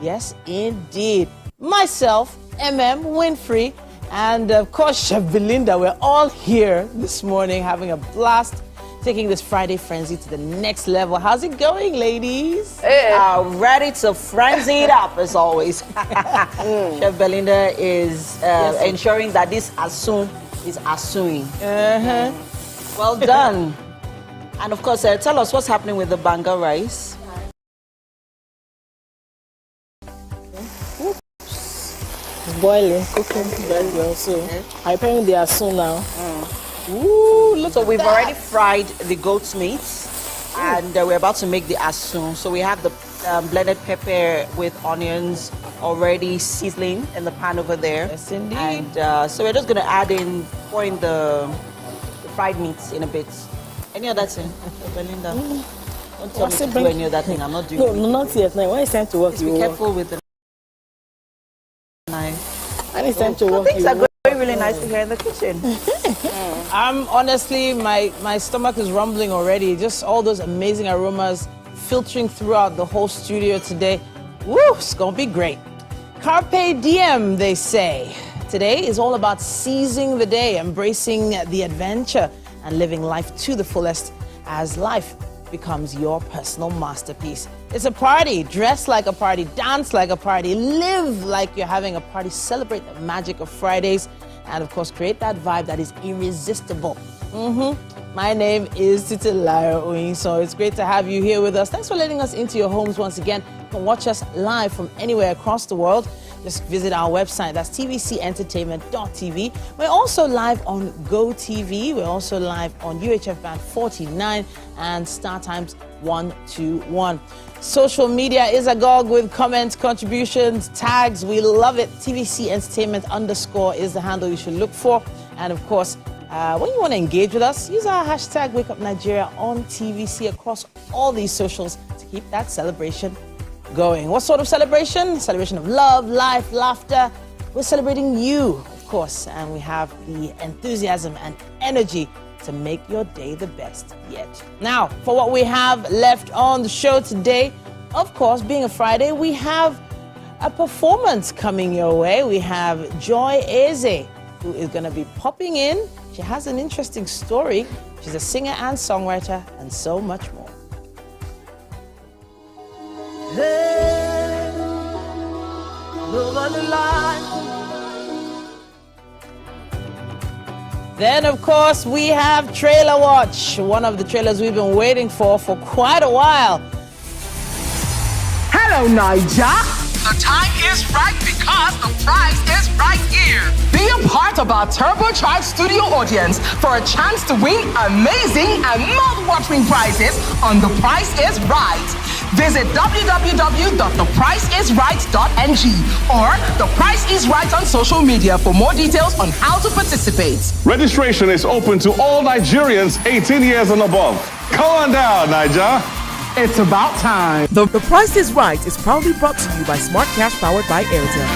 Yes, indeed. Myself, Winfrey, and of course Chef Belinda, we're all here this morning having a blast, taking this Friday frenzy to the next level. How's it going, ladies? Ready to frenzy it up as always. Chef Belinda is ensuring that this Asun is Asuing. Well done. And of course, tell us what's happening with the Banga rice. Boiling, cooking very well. So I'm preparing the Asun now. Ooh, look. So we've already fried the goat's meat, and we're about to make the Asun. So we have the blended pepper with onions already sizzling in the pan over there. Yes, indeed. And so we're just going to pour in the fried meats in a bit. Any other thing, Belinda? Don't tell me to do any other thing. I'm not doing No, not yet. Now, when it's time to work, just be careful with the knife. And it's time to work. Things are going really nicely here in the kitchen. Honestly, my stomach is rumbling already. Just all those amazing aromas filtering throughout the whole studio today. Woo, it's gonna be great. Carpe diem, they say. Today is all about seizing the day, embracing the adventure, and living life to the fullest as life becomes your personal masterpiece. It's a party. Dress like a party, dance like a party, live like you're having a party, celebrate the magic of Fridays, and of course, create that vibe that is irresistible. My name is Titilayo Oyin, so it's great to have you here with us. Thanks for letting us into your homes once again. You can watch us live from anywhere across the world. Just visit our website, that's tvcentertainment.tv. We're also live on GOTV. We're also live on UHF band 49 and StarTimes 121. Social media is agog with comments, contributions, tags. We love it. TVC Entertainment _ is the handle you should look for. And of course, when you want to engage with us, use our hashtag WakeUpNigeria on TVC across all these socials to keep that celebration going. What sort of celebration? Celebration of love, life, laughter. We're celebrating you, of course, and we have the enthusiasm and energy to make your day the best yet. Now, for what we have left on the show today, of course, being a Friday, we have a performance coming your way. We have Joy Eze, who is going to be popping in. She has an interesting story. She's a singer and songwriter, and so much more. Hey, nobody like. Then, of course, we have Trailer Watch, one of the trailers we've been waiting for quite a while. Hello, Niger. The time is right because the prize is right here. Be a part of our turbocharged studio audience for a chance to win amazing and mouth-watering prizes on The Price is Right. Visit www.thepriceisright.ng or The Price is Right on social media for more details on how to participate. Registration is open to all Nigerians 18 years and above. Come on down, Niger. It's about time. The Price is Right is proudly brought to you by Smart Cash powered by Airtel.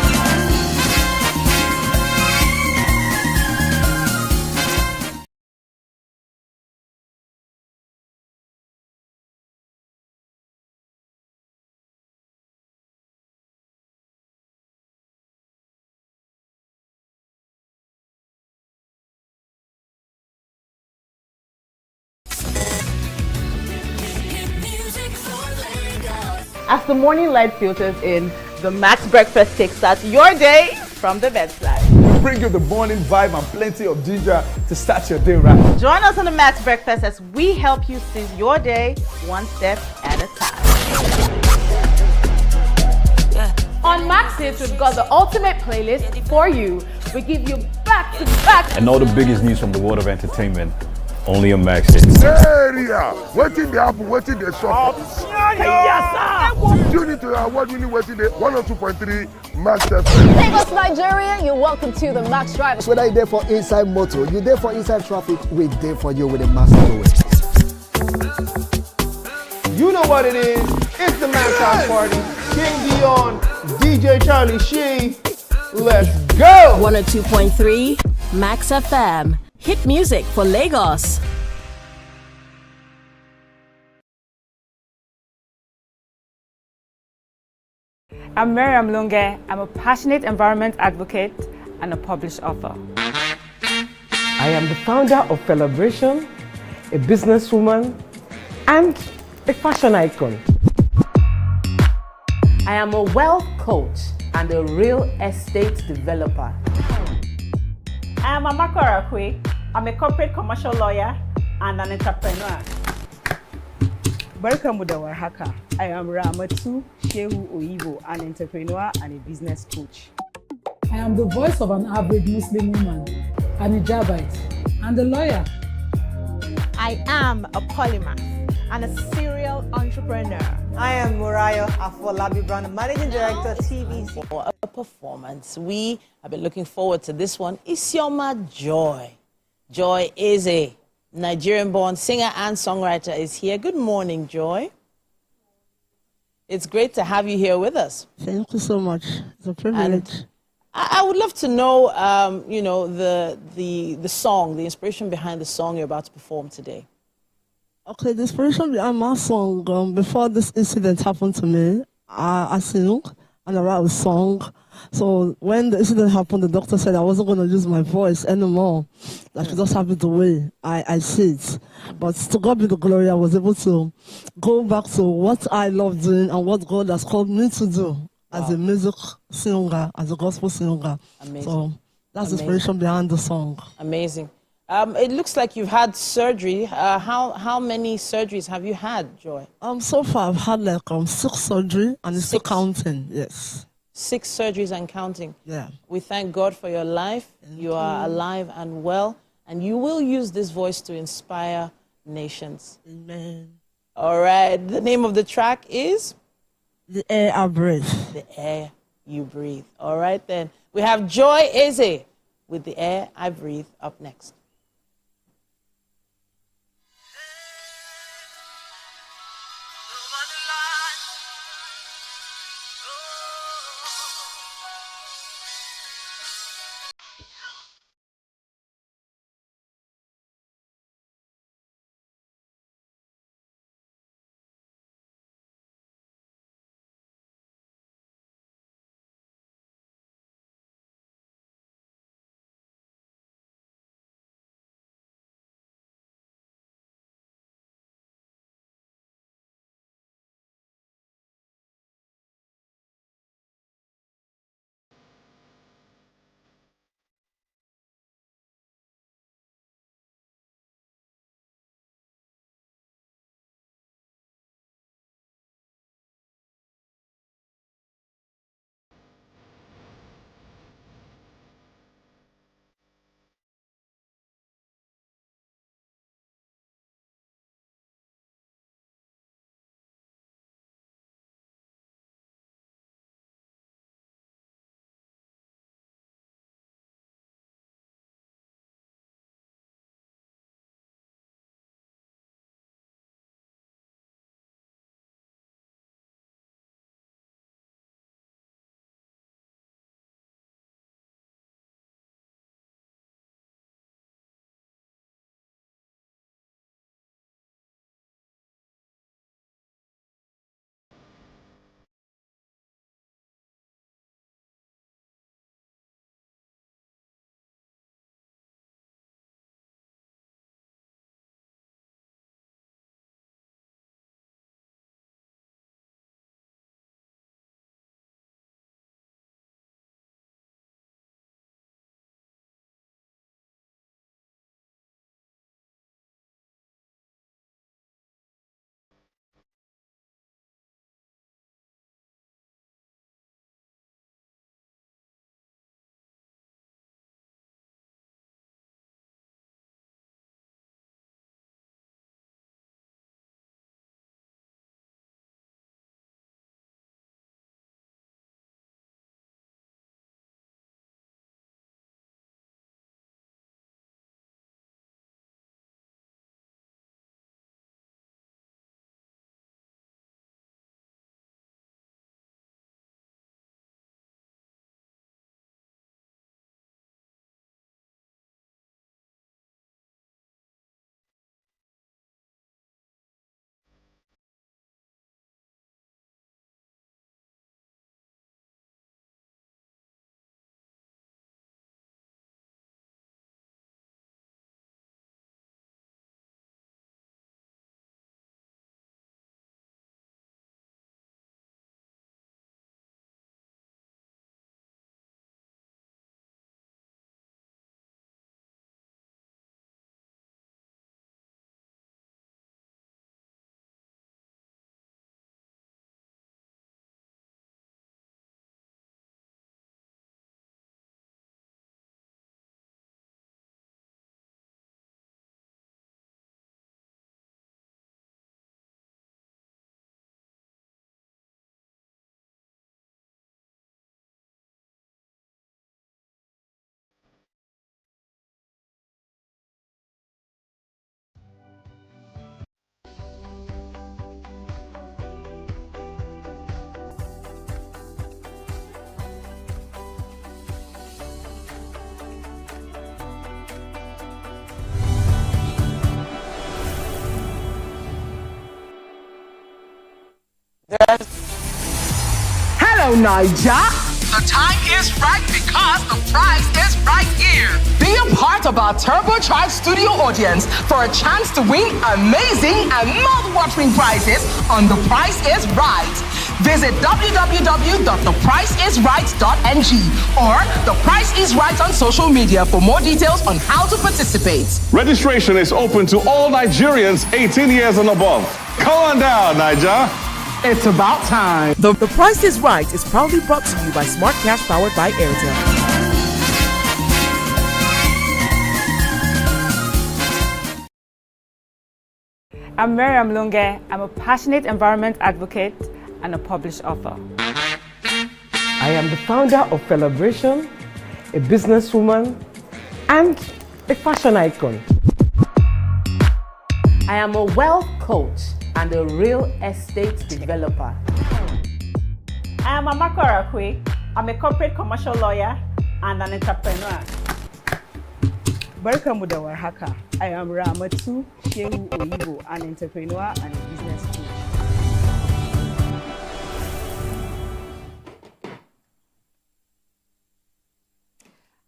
As the morning light filters in, the Max Breakfast kickstarts your day from the bedside. We bring you the morning vibe and plenty of ginger to start your day right. Join us on the Max Breakfast as we help you seize your day one step at a time. On Max Hits, we've got the ultimate playlist for you. We give you back-to-back. And all the biggest news from the world of entertainment. Only on Max Hits. Area, waiting the apple, waiting the shop. You need to award winning waiting the 102.3 Max FM. Lagos, Nigeria, you're welcome to the Max Drive. Whether you're there for inside motor, you're there for inside traffic, we're there for you with a Max Drive. You know what it is. It's the Max House Party. King Dion, DJ Charlie Shee. Let's go. 102.3 Max FM. Hit music for Lagos. I'm Miriam Lunge. I'm a passionate environment advocate and a published author. I am the founder of Celebration, a businesswoman, and a fashion icon. I am a wealth coach and a real estate developer. I am Amako Arakwe. I'm a corporate commercial lawyer and an entrepreneur. Welcome to our hacker. I am Ramatu Shehu Oyibo, an entrepreneur and a business coach. I am the voice of an average Muslim woman, an hijabite, and a lawyer. I am a polymath and a serial entrepreneur. I am Murayo Afolabi Brown, Managing Director, TVC. For a performance, we have been looking forward to this one. Isioma Joy. Joy Eze, Nigerian-born singer and songwriter, is here. Good morning, Joy. It's great to have you here with us. Thank you so much. It's a privilege. And I would love to know, the song, the inspiration behind the song you're about to perform today. Okay, the inspiration behind my song, before this incident happened to me, I sing, and I write a song. So when the incident happened, the doctor said I wasn't going to use my voice anymore. I should just have it the way I see it. But to God be the glory, I was able to go back to what I love doing and what God has called me to do as a music singer, as a gospel singer. Amazing. So that's the Amazing. inspiration behind the song. Amazing. It looks like you've had surgery. How many surgeries have you had, Joy? So far I've had like 6 surgery and it's still counting. Yes. 6 surgeries and counting. Yeah. We thank God for your life. You are alive and well, and you will use this voice to inspire nations. Amen. All right. The name of the track is? The Air I Breathe. The Air You Breathe. All right, then. We have Joy Eze with The Air I Breathe up next. now, Niger. The time is right because the prize is right here. Be a part of our turbocharged studio audience for a chance to win amazing and mouth-watering prizes on The Price is Right. Visit www.thepriceisright.ng or The Price is Right on social media for more details on how to participate. Registration is open to all Nigerians 18 years and above. Come on down, Niger. It's about time. The Price is Right is proudly brought to you by Smart Cash powered by Airtel. I'm Miriam Lunge. I'm a passionate environment advocate and a published author. I am the founder of Celebration, a businesswoman, and a fashion icon. I am a wealth coach and a real estate developer. I am Amako Arakwe. I'm a corporate commercial lawyer and an entrepreneur. Barkamu da warhaka. I am Ramatu Shehu Oyibo, an entrepreneur and a business coach.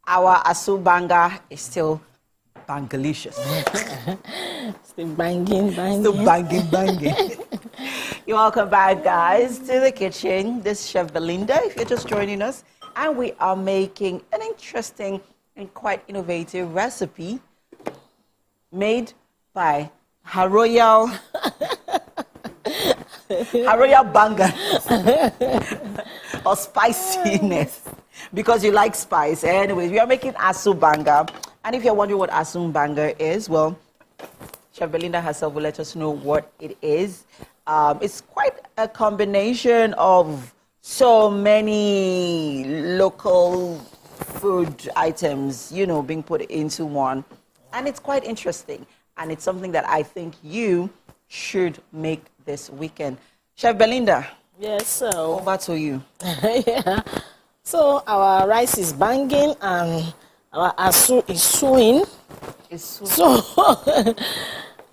Our Asun Banga is still bangalicious. Still banging. Still banging. You're welcome back, guys, to the kitchen. This is Chef Belinda, if you're just joining us. And we are making an interesting and quite innovative recipe made by Her Royal Banga or spiciness, because you like spice. Anyways, we are making Asun Banga. And if you're wondering what Asun Banga is, well, Chef Belinda herself will let us know what it is. It's quite a combination of so many local food items, you know, being put into one. And it's quite interesting. And it's something that I think you should make this weekend. Chef Belinda. Yes, so. Over to you. Yeah. So our rice is banging and our asu is suing. So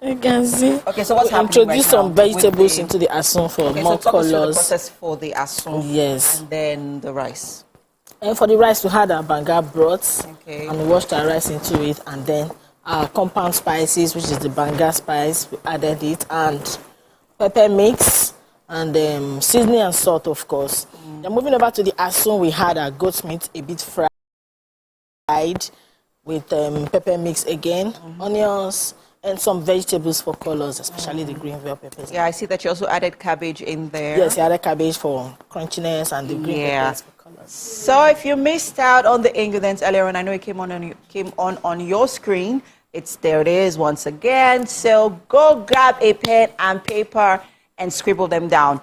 you can see. Okay, so what's happening introduce right some now vegetables into the asun for more so colors. the process for the asun. Yes. And then the rice. And for the rice, we had our banga broth, okay, and we washed our rice into it, and then our compound spices, which is the banga spice, we added it, and pepper mix, and seasoning and salt, of course. Then moving over to the asun, we had our goat meat a bit fried with pepper mix again, onions, and some vegetables for colors, especially the green bell peppers. Yeah, I see that you also added cabbage in there. Yes, I added cabbage for crunchiness and the green peppers for colors. So if you missed out on the ingredients earlier on, I know it came on your screen. There it is once again. So go grab a pen and paper and scribble them down.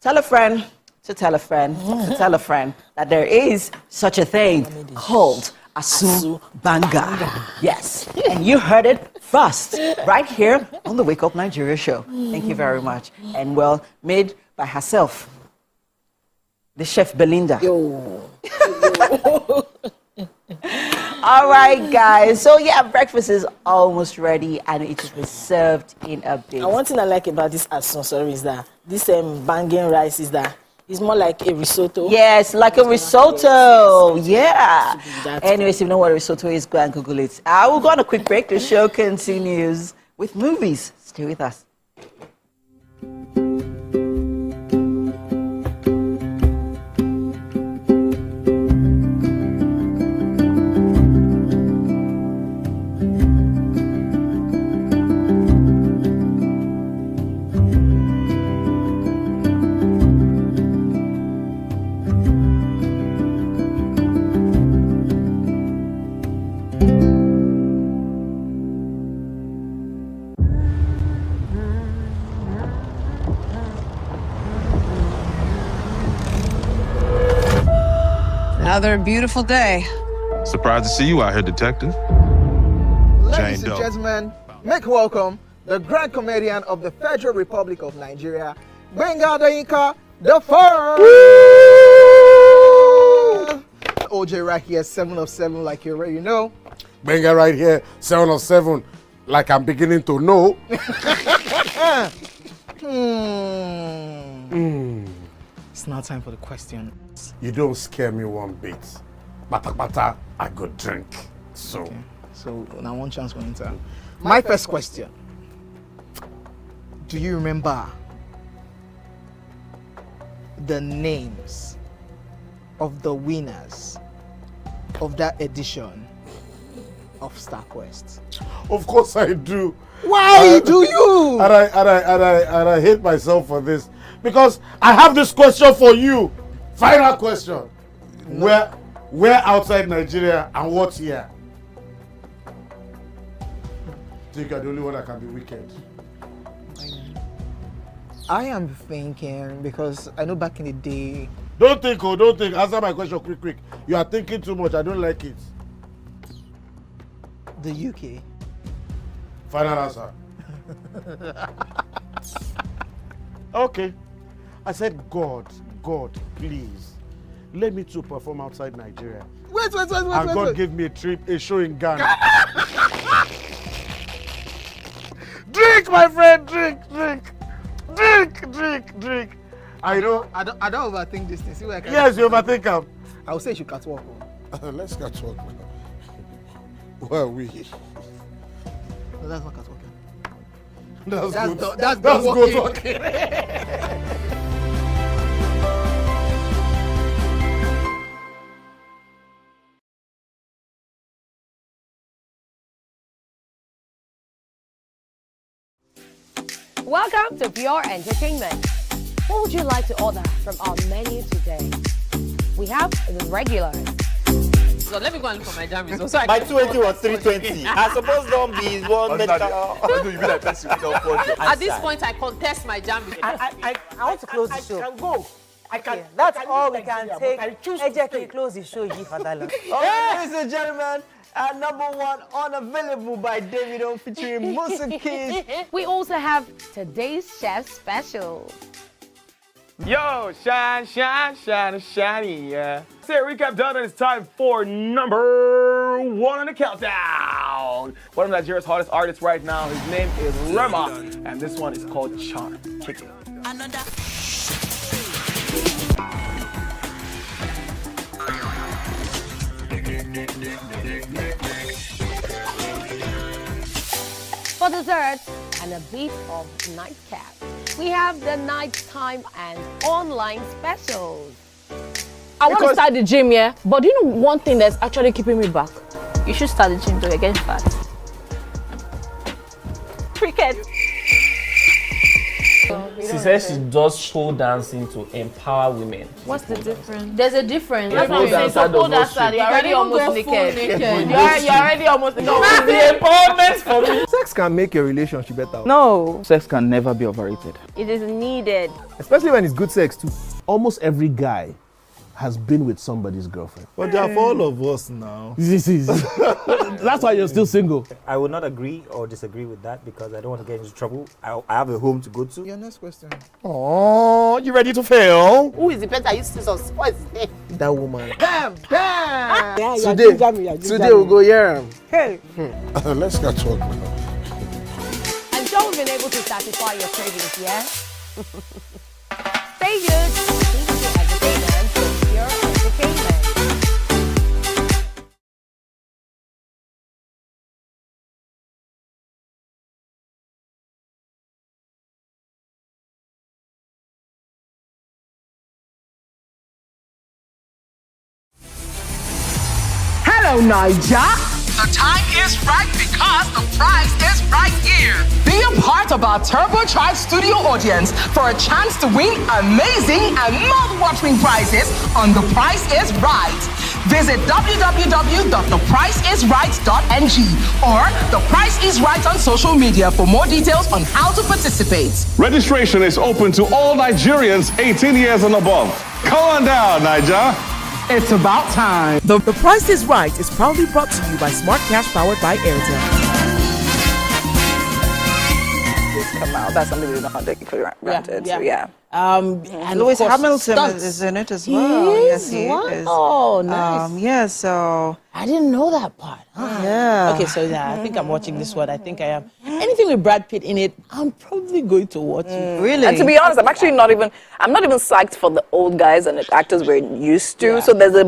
Tell a friend to tell a friend to tell a friend that there is such a thing called Asun Banga. Yes, and you heard it first right here on the Wake Up Nigeria show. Thank you very much. And well, made by herself, the Chef Belinda. All right, guys. So yeah, breakfast is almost ready, and it will be served in a bit. And one thing I like about this asun, sorry, is that this banging rice is that it's more like a risotto. Yes, like a risotto. Yeah. Anyways, if you know what a risotto is, go and Google it. I will go on a quick break. The show continues with movies. Stay with us. Another beautiful day. Surprised to see you out here, detective. Ladies and gentlemen, make welcome the grand comedian of the Federal Republic of Nigeria, Benga Dainka the First. OJ right here, 7 of 7, like you already know. Benga right here, 7 of 7, like I'm beginning to know. It's now time for the question. You don't scare me one bit. Bata bata, I go drink. So. Okay. So now one chance for Inter. My first question. Do you remember the names of the winners of that edition of StarQuest? Of course I do. Why do you? And I hate myself for this. Because I have this question for you. Final question. No. Where outside Nigeria and what year? Think you're the only one that can be wicked. I am thinking because I know back in the day. Don't think. Answer my question quick. You are thinking too much. I don't like it. The UK. Final answer. Okay. I said, God, please, let me to perform outside Nigeria. Wait. And God gave me a show in Ghana. Drink, my friend, drink. I don't overthink this thing. See where I can. Yes, you overthink them. I would say you should catwalk. Let's catwalk now. Where are we? No, that's not catwalking. That's good talking. Welcome to Pure Entertainment. What would you like to order from our menu today? We have the regulars. So let me go and look for my jam results. My 280 was 320. I suppose don't be one medical. You be like person without fortune. At this point, I contest my jam results. I want to close the show. I can go. Okay, that's all we can take. Ejeki, close the show, G Fadala. Ladies and gentlemen, number one, Unavailable by Davido featuring Musa Keys. We also have today's chef special. Yo, shiny, yeah. Say recap done, and it's time for number one on the countdown. One of Nigeria's hottest artists right now, his name is Rema, and this one is called Charm. Kick it. For dessert and a bit of nightcap, we have the nighttime and online specials. I want to start the gym, yeah? But do you know one thing that's actually keeping me back? You should start the gym though, you're getting fat. Cricket. She says she does pole dancing to empower women. What's the difference? There's a difference. That's what I'm saying. So pole dancer, you're already almost naked. You're already almost naked. No, it's the empowerment for me. Sex can make your relationship better. No. Sex can never be overrated. It is needed. Especially when it's good sex too. Almost every guy has been with somebody's girlfriend. But they are for all of us now. That's why you're still single. I would not agree or disagree with that because I don't want to get into trouble. I have a home to go to. Your next question. Oh, you ready to fail? Who is the person you see? What is his name? That woman. Bam! Today we'll go here. Hey. Let's get talk now. I'm sure we've been able to satisfy your cravings, yeah? Stay good. Entertainment for Pure Entertainment. Hello, Niger. The time is right because the prize is right here. Be a part of our turbocharged studio audience for a chance to win amazing and mouth-watering prizes on The Price is Right. Visit www.thepriceisright.ng or The Price is Right on social media for more details on how to participate. Registration is open to all Nigerians 18 years and above. Come on down, Niger. It's about time. The Price is Right is proudly brought to you by Smart Cash powered by Airtel. Come out. That's something we don't take for granted. Yeah. So, yeah. And Lewis of course, Hamilton stunts. is in it as He well. is? Yes, he Wow. is. Oh, nice. Yeah, so. I didn't know that part. Yeah. Okay, so yeah, I think I'm watching this one. I think I am. anything with Brad Pitt in it, I'm probably going to watch it. Really? And to be honest, I'm not even psyched for the old guys and the actors we're used to. So there's a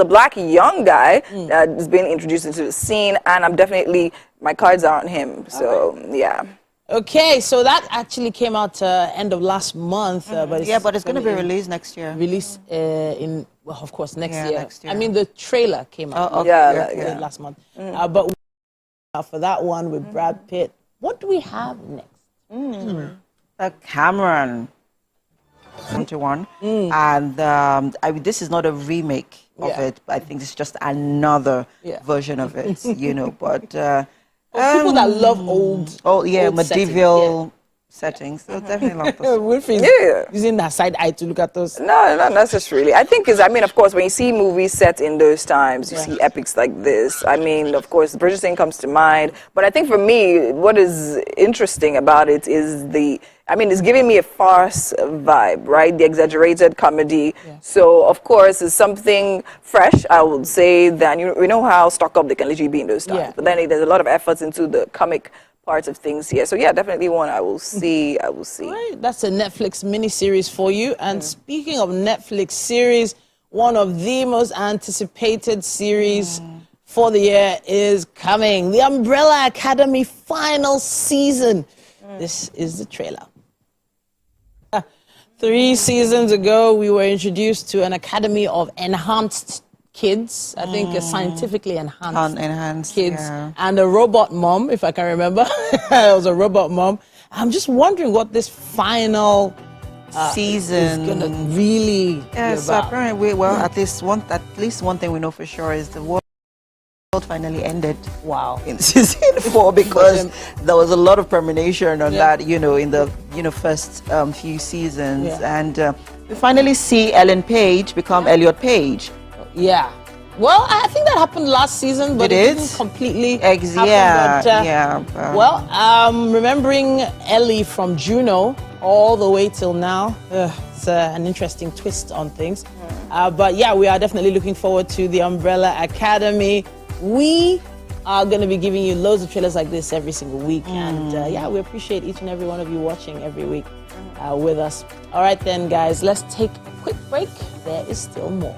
black young guy that is being introduced into the scene, and my cards are on him. So yeah. Okay, so that actually came out end of last month. But it's going to be released next year. Released of course, next year. Next year. I mean, the trailer came out last month. But for that one with Brad Pitt, what do we have next? Cameron 21. And this is not a remake of it. I think it's just another version of it, but... people that love old medieval settings. So definitely love those. Wilfred using that side eye to look at those. No, not necessarily. I think of course, when you see movies set in those times, you see epics like this. I mean, of course, Bridgerton comes to mind. But I think for me, what is interesting about it is it's giving me a farce vibe, right? The exaggerated comedy. So, of course, it's something fresh, I would say, than, we know how stuck up they can literally be in those times. But then there's a lot of efforts into the comic parts of things here. So, yeah, definitely one I will see. Right, that's a Netflix miniseries for you. And speaking of Netflix series, one of the most anticipated series for the year is coming. The Umbrella Academy final season. This is the trailer. 3 seasons ago, we were introduced to an academy of enhanced kids. I think scientifically enhanced kids. Yeah. And a robot mom, if I can remember. It was a robot mom. I'm just wondering what this final season is going to really be about. Apparently, at least one thing we know for sure is the world finally ended. Wow. In season 4 because there was a lot of permeation on that, in the first few seasons. And we finally see Ellen Page become Elliot Page. Yeah. Well, I think that happened last season, but it didn't completely happen. Remembering Ellie from Juno all the way till now, it's an interesting twist on things. But yeah, we are definitely looking forward to the Umbrella Academy. We are going to be giving you loads of trailers like this every single week. And we appreciate each and every one of you watching every week with us. All right then, guys, let's take a quick break. There is still more.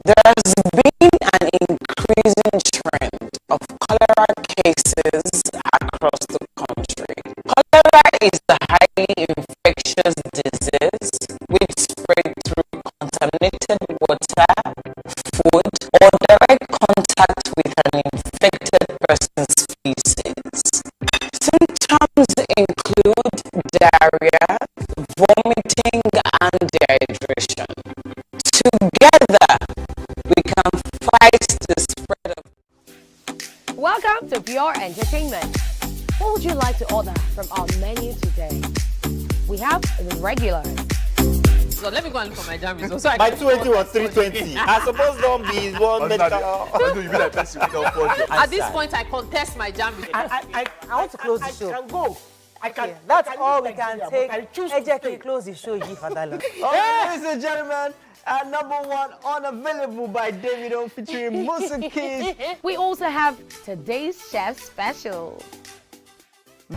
There's been an increasing trend of cholera cases across the country. Cholera is a highly infectious disease which spreads through contaminated water, food, or direct contact with an infected person's feces. Symptoms include diarrhea, vomiting, and dehydration. Together, we can fight the spread of... Welcome to Pure Entertainment. What would you like to order from our menu today? We have the regular. So let me go and look for my jam results. My 280 was 320. I suppose don't be one At this point, I contest my jam results. I want to close the show. I can go. That's all we can take. Ejeki, close the show, Fadala. Ladies and gentlemen, number 1 unavailable by Davido featuring Musa Keys. We also have today's chef special.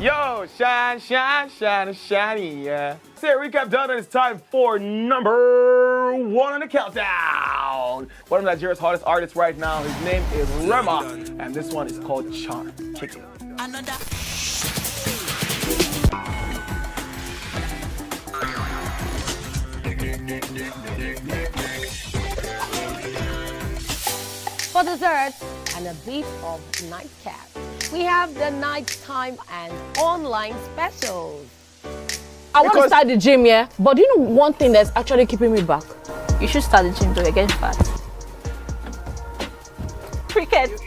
Yo, shine, shine, shine, shiny, yeah. Say recap done, and it's time for number 1 on the countdown. One of Nigeria's hottest artists right now, his name is Rema, and this one is called Charm. Check it out. For dessert and a bit of nightcap, we have the nighttime and online specials. I want to start the gym, but do you know one thing that's actually keeping me back? You should start the gym to get fat. Cricket.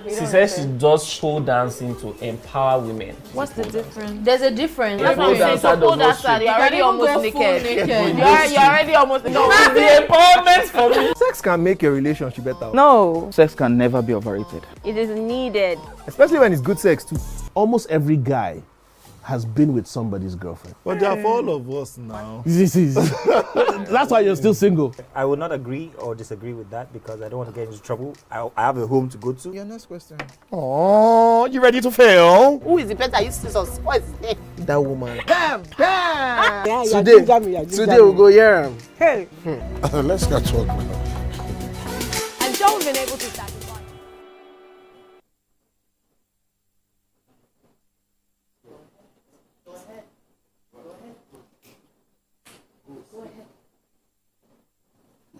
She says she does pole dancing to empower women. What's the difference? There's a difference. That's what I'm saying. So pole dancer, you're already almost naked. You're already almost naked. It's the empowerment for me. Sex can make your relationship better. No. Sex can never be overrated. It is needed. Especially when it's good sex too. Almost every guy has been with somebody's girlfriend? But they are for all of us now. That's why you're still single. I would not agree or disagree with that because I don't want to get into trouble. I have a home to go to. Your next question. Oh, you ready to fail? Who is the person that used to what is his name? That woman. Bam! Bam! Yeah, Today we'll go here. Hey. Let's catch up now. And Joe has been able to satisfy.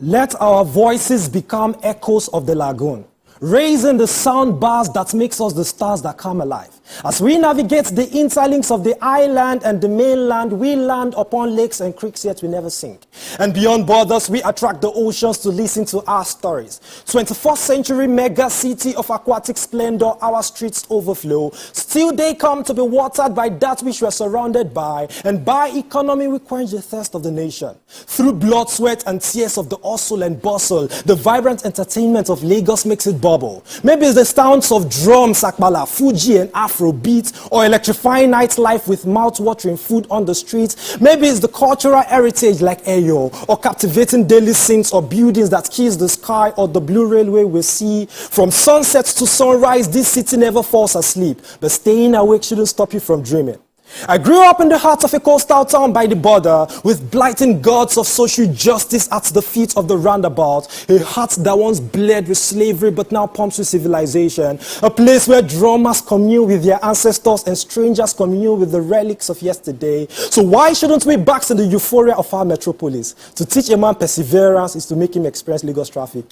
Let our voices become echoes of the lagoon, raising the sound bars that makes us the stars that come alive. As we navigate the interlinks of the island and the mainland, we land upon lakes and creeks yet we never sink. And beyond borders, we attract the oceans to listen to our stories. 21st century mega city of aquatic splendor, our streets overflow. Still they come to be watered by that which we're surrounded by. And by economy, we quench the thirst of the nation. Through blood, sweat, and tears of the hustle and bustle, the vibrant entertainment of Lagos makes it bubble. Maybe it's the sounds of drums, akbala, Fuji, and Afrobeat, or electrifying nightlife with mouth-watering food on the streets. Maybe it's the cultural heritage like Eyo, or captivating daily scenes or buildings that kiss the sky, or the blue railway we see. From sunset to sunrise, this city never falls asleep, but staying awake shouldn't stop you from dreaming. I grew up in the heart of a coastal town by the border, with blighting gods of social justice at the feet of the roundabout. A heart that once bled with slavery but now pumps with civilization. A place where drummers commune with their ancestors and strangers commune with the relics of yesterday. So why shouldn't we bask in the euphoria of our metropolis? To teach a man perseverance is to make him experience Lagos traffic.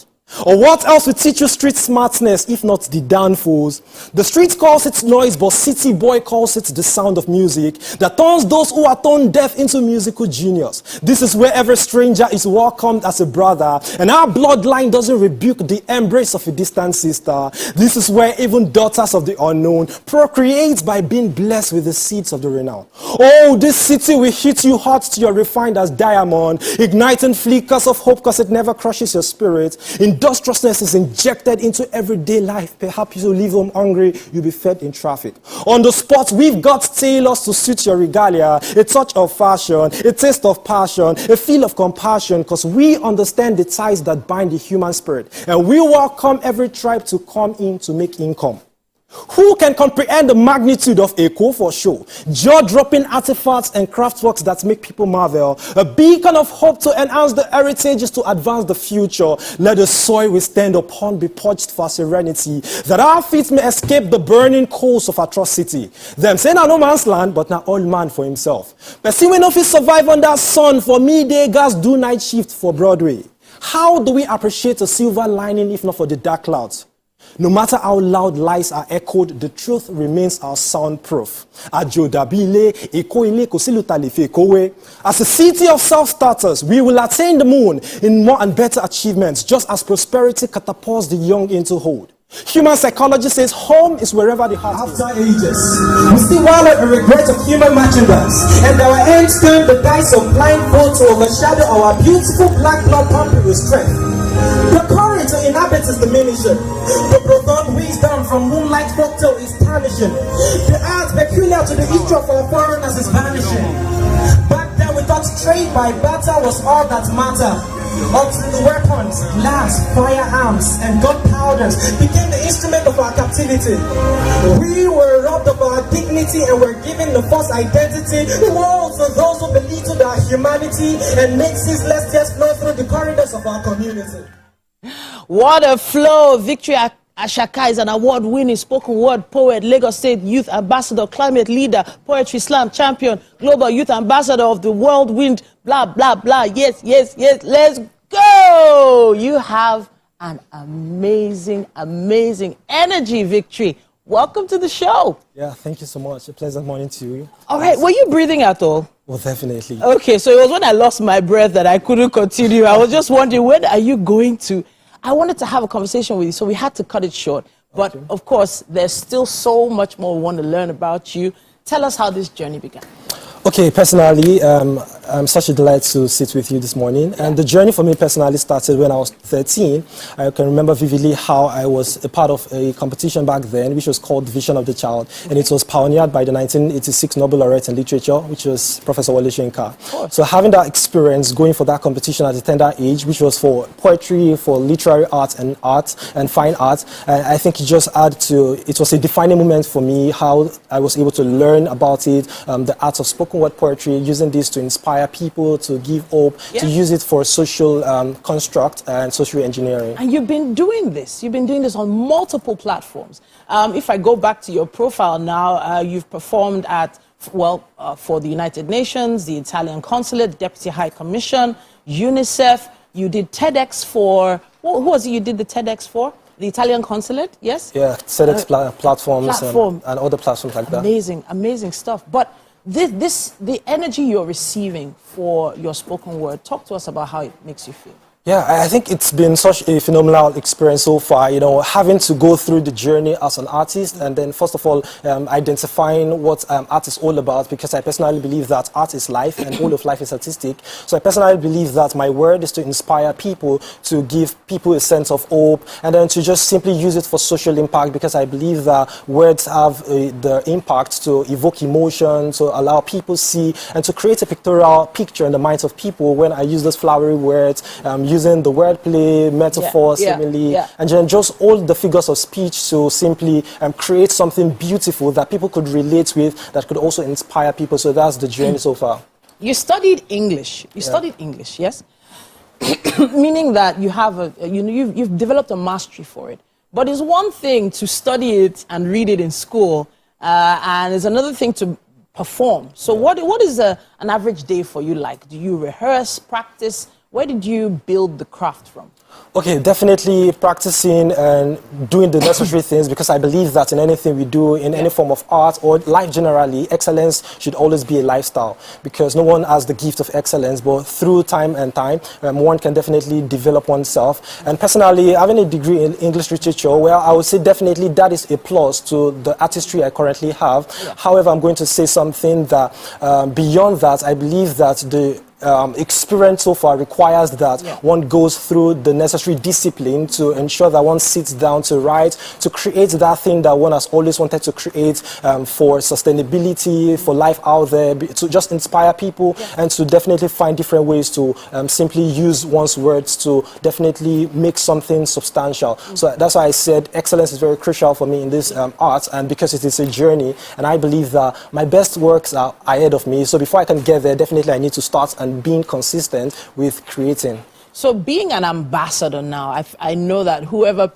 Or what else will teach you street smartness if not the downfalls? The street calls it noise, but city boy calls it the sound of music that turns those who are tone deaf into musical genius. This is where every stranger is welcomed as a brother, and our bloodline doesn't rebuke the embrace of a distant sister. This is where even daughters of the unknown procreate by being blessed with the seeds of the renowned. Oh, this city will hit you hot till you're refined as diamond, igniting flickers of hope because it never crushes your spirit. Industriousness is injected into everyday life. Perhaps you leave home hungry, you'll be fed in traffic. On the spot, we've got tailors to suit your regalia, a touch of fashion, a taste of passion, a feel of compassion, because we understand the ties that bind the human spirit. And we welcome every tribe to come in to make income. Who can comprehend the magnitude of Eko for show? Jaw-dropping artifacts and craftworks that make people marvel. A beacon of hope to enhance the heritages to advance the future. Let the soil we stand upon be purged for serenity, that our feet may escape the burning coals of atrocity. Them say na no man's land, but na all man for himself. But see we no fit survive under sun, for midday gas do night shift for Broadway. How do we appreciate a silver lining if not for the dark clouds? No matter how loud lies are echoed, the truth remains our soundproof. As a city of self-starters, we will attain the moon in more and better achievements, just as prosperity catapults the young into hold. Human psychology says home is wherever the heart is. After ages, we still wallow in regret of human merchandise, and our hands turn the dice of blindfold to overshadow our beautiful black blood pumping with strength. The courage to inhabit is diminishing. The profound wisdom from moonlight folktale is tarnishing. The art peculiar to the history of our foreigners is vanishing. Back then we thought trade by barter was all that mattered. Until the weapons, glass, firearms, and gunpowders became the instrument of our captivity. We were robbed of our dignity and were given the false identity. Woe to those who belittled our humanity and made ceaseless tears flow through the corridors of our community. What a flow! Victory Ashaka is an award-winning spoken word poet, Lagos State Youth Ambassador, climate leader, poetry slam champion, global youth ambassador of the Whirlwind, blah, blah, blah. Yes, yes, yes, let's go! You have an amazing, amazing energy, Victory. Welcome to the show. Yeah, thank you so much. A pleasant morning to you. All right, were you breathing at all? Well, definitely. Okay, so it was when I lost my breath that I couldn't continue. I was just wondering, when are you going to? I wanted to have a conversation with you, so we had to cut it short. But, of course, there's still so much more we want to learn about you. Tell us how this journey began. Okay, personally, such a delight to sit with you this morning. And the journey for me personally started when I was 13. I can remember vividly how I was a part of a competition back then, which was called Vision of the Child. And it was pioneered by the 1986 Nobel laureate in literature, which was Professor Wole Soyinka. So having that experience, going for that competition at a tender age, which was for poetry, for literary art and fine art, I think it just added to, it was a defining moment for me, how I was able to learn about it, the art of spoken word poetry, using this to inspire people, to give hope, to use it for social construct and social engineering. And you've been doing this. You've been doing this on multiple platforms. If I go back to your profile now, you've performed at, for the United Nations, the Italian Consulate, Deputy High Commission, UNICEF. You did TEDx for, who was it you did the TEDx for? The Italian Consulate, yes? Yeah, TEDx platforms and other platforms like that. Amazing, amazing stuff. But the energy you're receiving for your spoken word, talk to us about how it makes you feel. Yeah, I think it's been such a phenomenal experience so far, you know, having to go through the journey as an artist and then first of all identifying what art is all about, because I personally believe that art is life and all of life is artistic. So I personally believe that my word is to inspire people, to give people a sense of hope, and then to just simply use it for social impact, because I believe that words have the impact to evoke emotion, to allow people to see and to create a pictorial picture in the minds of people when I use those flowery words, using the wordplay, metaphor, simile, and then just all the figures of speech to simply create something beautiful that people could relate with, that could also inspire people. So that's the journey so far. You studied English. You studied English, yes? Meaning that you have you've developed a mastery for it. But it's one thing to study it and read it in school, and it's another thing to perform. So what is an average day for you like? Do you rehearse, practice? Where did you build the craft from? Okay, definitely practicing and doing the necessary things, because I believe that in anything we do, in any form of art or life generally, excellence should always be a lifestyle, because no one has the gift of excellence, but through time and time, one can definitely develop oneself. And personally, having a degree in English literature, well, I would say definitely that is a plus to the artistry I currently have. However, I'm going to say something that beyond that, I believe that the experience so far requires that one goes through the necessary discipline to ensure that one sits down to write, to create that thing that one has always wanted to create, for sustainability, for life out there, to just inspire people, and to definitely find different ways to simply use one's words to definitely make something substantial. So that's why I said excellence is very crucial for me in this art, and because it is a journey, and I believe that my best works are ahead of me. So before I can get there, definitely I need to start and being consistent with creating. So being an ambassador now, I know that whoever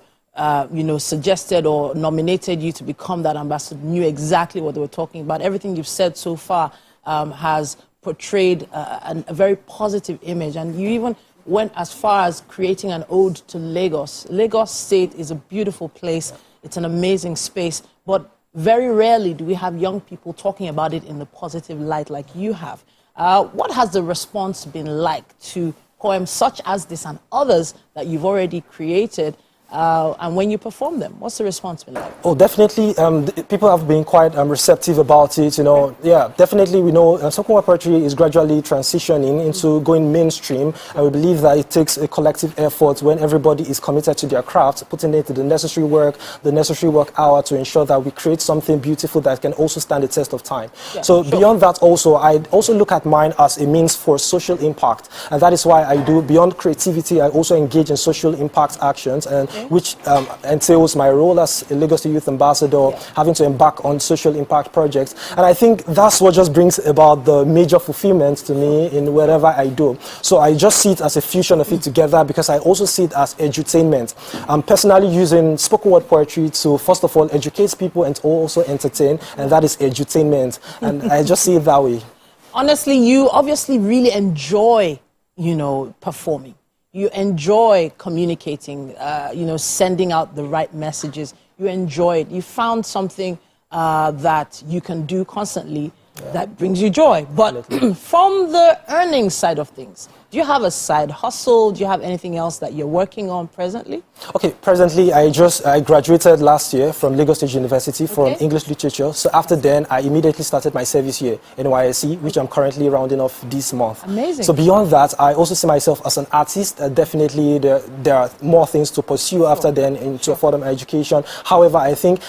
suggested or nominated you to become that ambassador knew exactly what they were talking about. Everything you've said so far has portrayed a very positive image, and you even went as far as creating an ode to Lagos. Lagos State is a beautiful place. It's an amazing space, but very rarely do we have young people talking about it in the positive light like you have. What has the response been like to poems such as this and others that you've already created? And when you perform them, what's the response been like? Oh, definitely. People have been quite receptive about it. You know, definitely. We know spoken word poetry is gradually transitioning into going mainstream, and we believe that it takes a collective effort when everybody is committed to their craft, putting it to the necessary work hour to ensure that we create something beautiful that can also stand the test of time. Beyond that, also, I also look at mine as a means for social impact, and that is why I do beyond creativity. I also engage in social impact actions, and which entails my role as a Lagos Youth Ambassador, having to embark on social impact projects. And I think that's what just brings about the major fulfillment to me in whatever I do. So I just see it as a fusion of it together, because I also see it as edutainment. I'm personally using spoken word poetry to, first of all, educate people and also entertain, and that is edutainment. And I just see it that way. Honestly, you obviously really enjoy, performing. You enjoy communicating, sending out the right messages. You enjoy it. You found something that you can do constantly that brings you joy. But from the earning side of things, Do you have a side hustle? Do you have anything else that you're working on presently? Okay, presently I graduated last year from Lagos State University from English literature. So after then, I immediately started my service here in NYSC, which I'm currently rounding off this month. Amazing. So beyond that, I also see myself as an artist. Definitely, there are more things to pursue after then into further my education. However, I think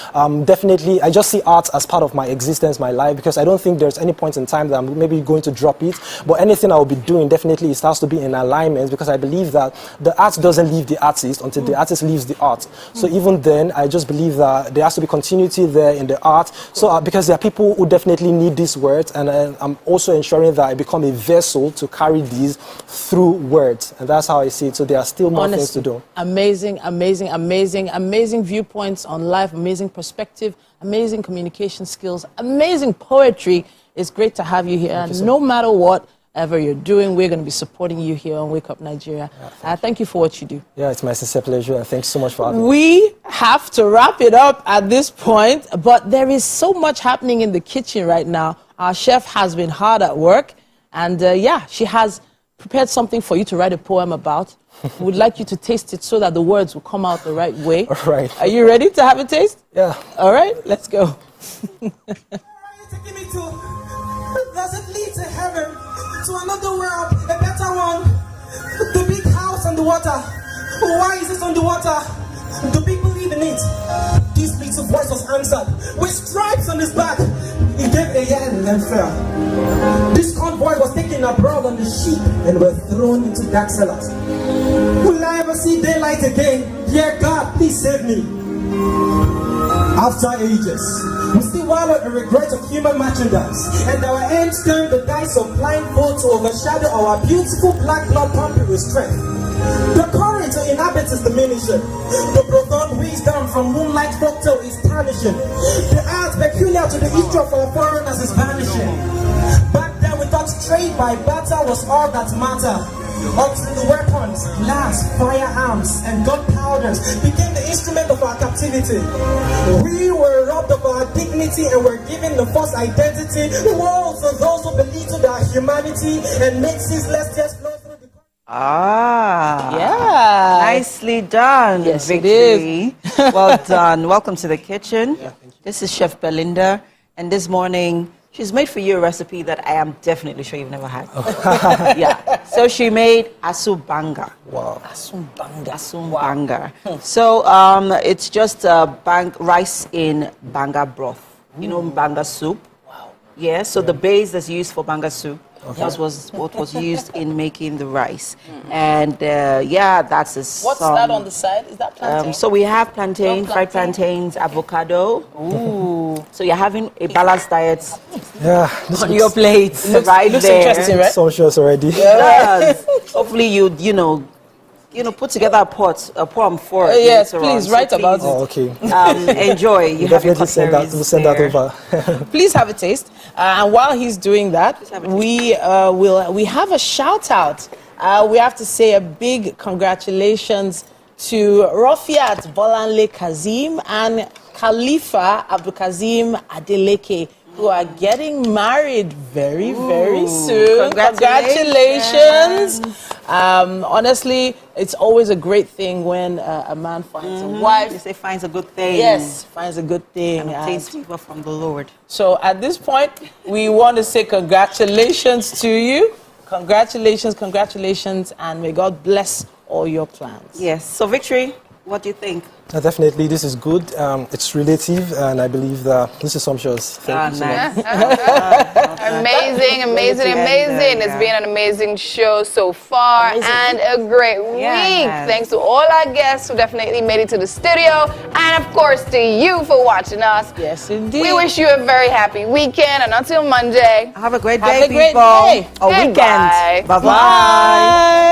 definitely I just see art as part of my existence, my life, because I don't think there's any point in time that I'm maybe going to drop it. But anything I will be doing, definitely it starts to be in alignment, because I believe that the art doesn't leave the artist until the artist leaves the art. So even then, I just believe that there has to be continuity there in the art. So because there are people who definitely need these words, and I'm also ensuring that I become a vessel to carry these through words, and that's how I see it. So there are still more things to do. Amazing, amazing, amazing, amazing viewpoints on life, amazing perspective, amazing communication skills, amazing poetry. It's great to have you here. And no matter whatever you're doing, we're going to be supporting you here on Wake Up Nigeria. Thank you for what you do. Yeah, it's my sincere pleasure, and thanks so much for having me. We have to wrap it up at this point, but there is so much happening in the kitchen right now. Our chef has been hard at work, and yeah, she has prepared something for you to write a poem about. We'd like you to taste it so that the words will come out the right way. All right. Are you ready to have a taste? Yeah. All right, let's go. Does it lead to heaven, to another world, a better one? The big house on the water. Why is it on the water? Do people live in it? This little voice was answered with stripes on his back. He gave a yell and fell. This convoy was taken abroad on the ship and were thrown into dark cellars. Will I ever see daylight again? Dear God, please save me. After ages, we still wallow in regret of human merchandise, and our ends turn the dice of blindfold to overshadow our beautiful black blood pumping with strength. The courage to inhabit is diminishing. The profound wisdom from moonlight folktale is tarnishing. The art peculiar to the history of our foreigners is vanishing. Back then we thought trade by barter was all that mattered. Until the weapons, glass, firearms, and gunpowders became the instrument of our captivity. We were robbed of our dignity and were given the false identity. Woe to those who belittle our humanity and make ceaseless tears flow through the... Yeah. Nicely done, Yes, Victory. it is. Well done. Welcome to the kitchen. This is Chef Belinda, and this morning she's made for you a recipe that I am definitely sure you've never had. Yeah. So she made Asun Banga. Wow. Asun Banga. Asun Banga. So it's just rice in Banga broth. You know Banga soup? Wow. Yeah, so the base that's used for Banga soup was what was used in making the rice. And yeah, that's a What's that on the side? Is that plantain? So we have plantain, fried plantains, avocado. Ooh. So you're having a balanced diet on your plate right looks there. interesting, right? Socials already. Yes. Hopefully you know, put together a poem for it. Yes, later please, on. write So about please, it. okay. Enjoy. You have your definitely send that over. Please have a taste. And while he's doing that, we have a shout out. We have to say a big congratulations to Rafiat Bolanle Kazim and Khalifa Abdulkazim Adeleke, who are getting married very, very soon. Congratulations. Honestly, it's always a great thing when a man finds a wife. They say finds a good thing. Yes, finds a good thing. And obtains favor from the Lord. So at this point, we want to say congratulations to you. Congratulations, congratulations, and may God bless all your plans. Yes. So Victory, what do you think? Definitely, this is good. It's relative, and I believe that this is sumptuous. Thank you so much. Amazing, amazing, amazing. It's been an amazing show so far and a great week. Thanks to all our guests who definitely made it to the studio, and of course to you for watching us. Yes, indeed. We wish you a very happy weekend, and until Monday, have a great day, have a great people. day. Or weekend. Bye. Bye-bye.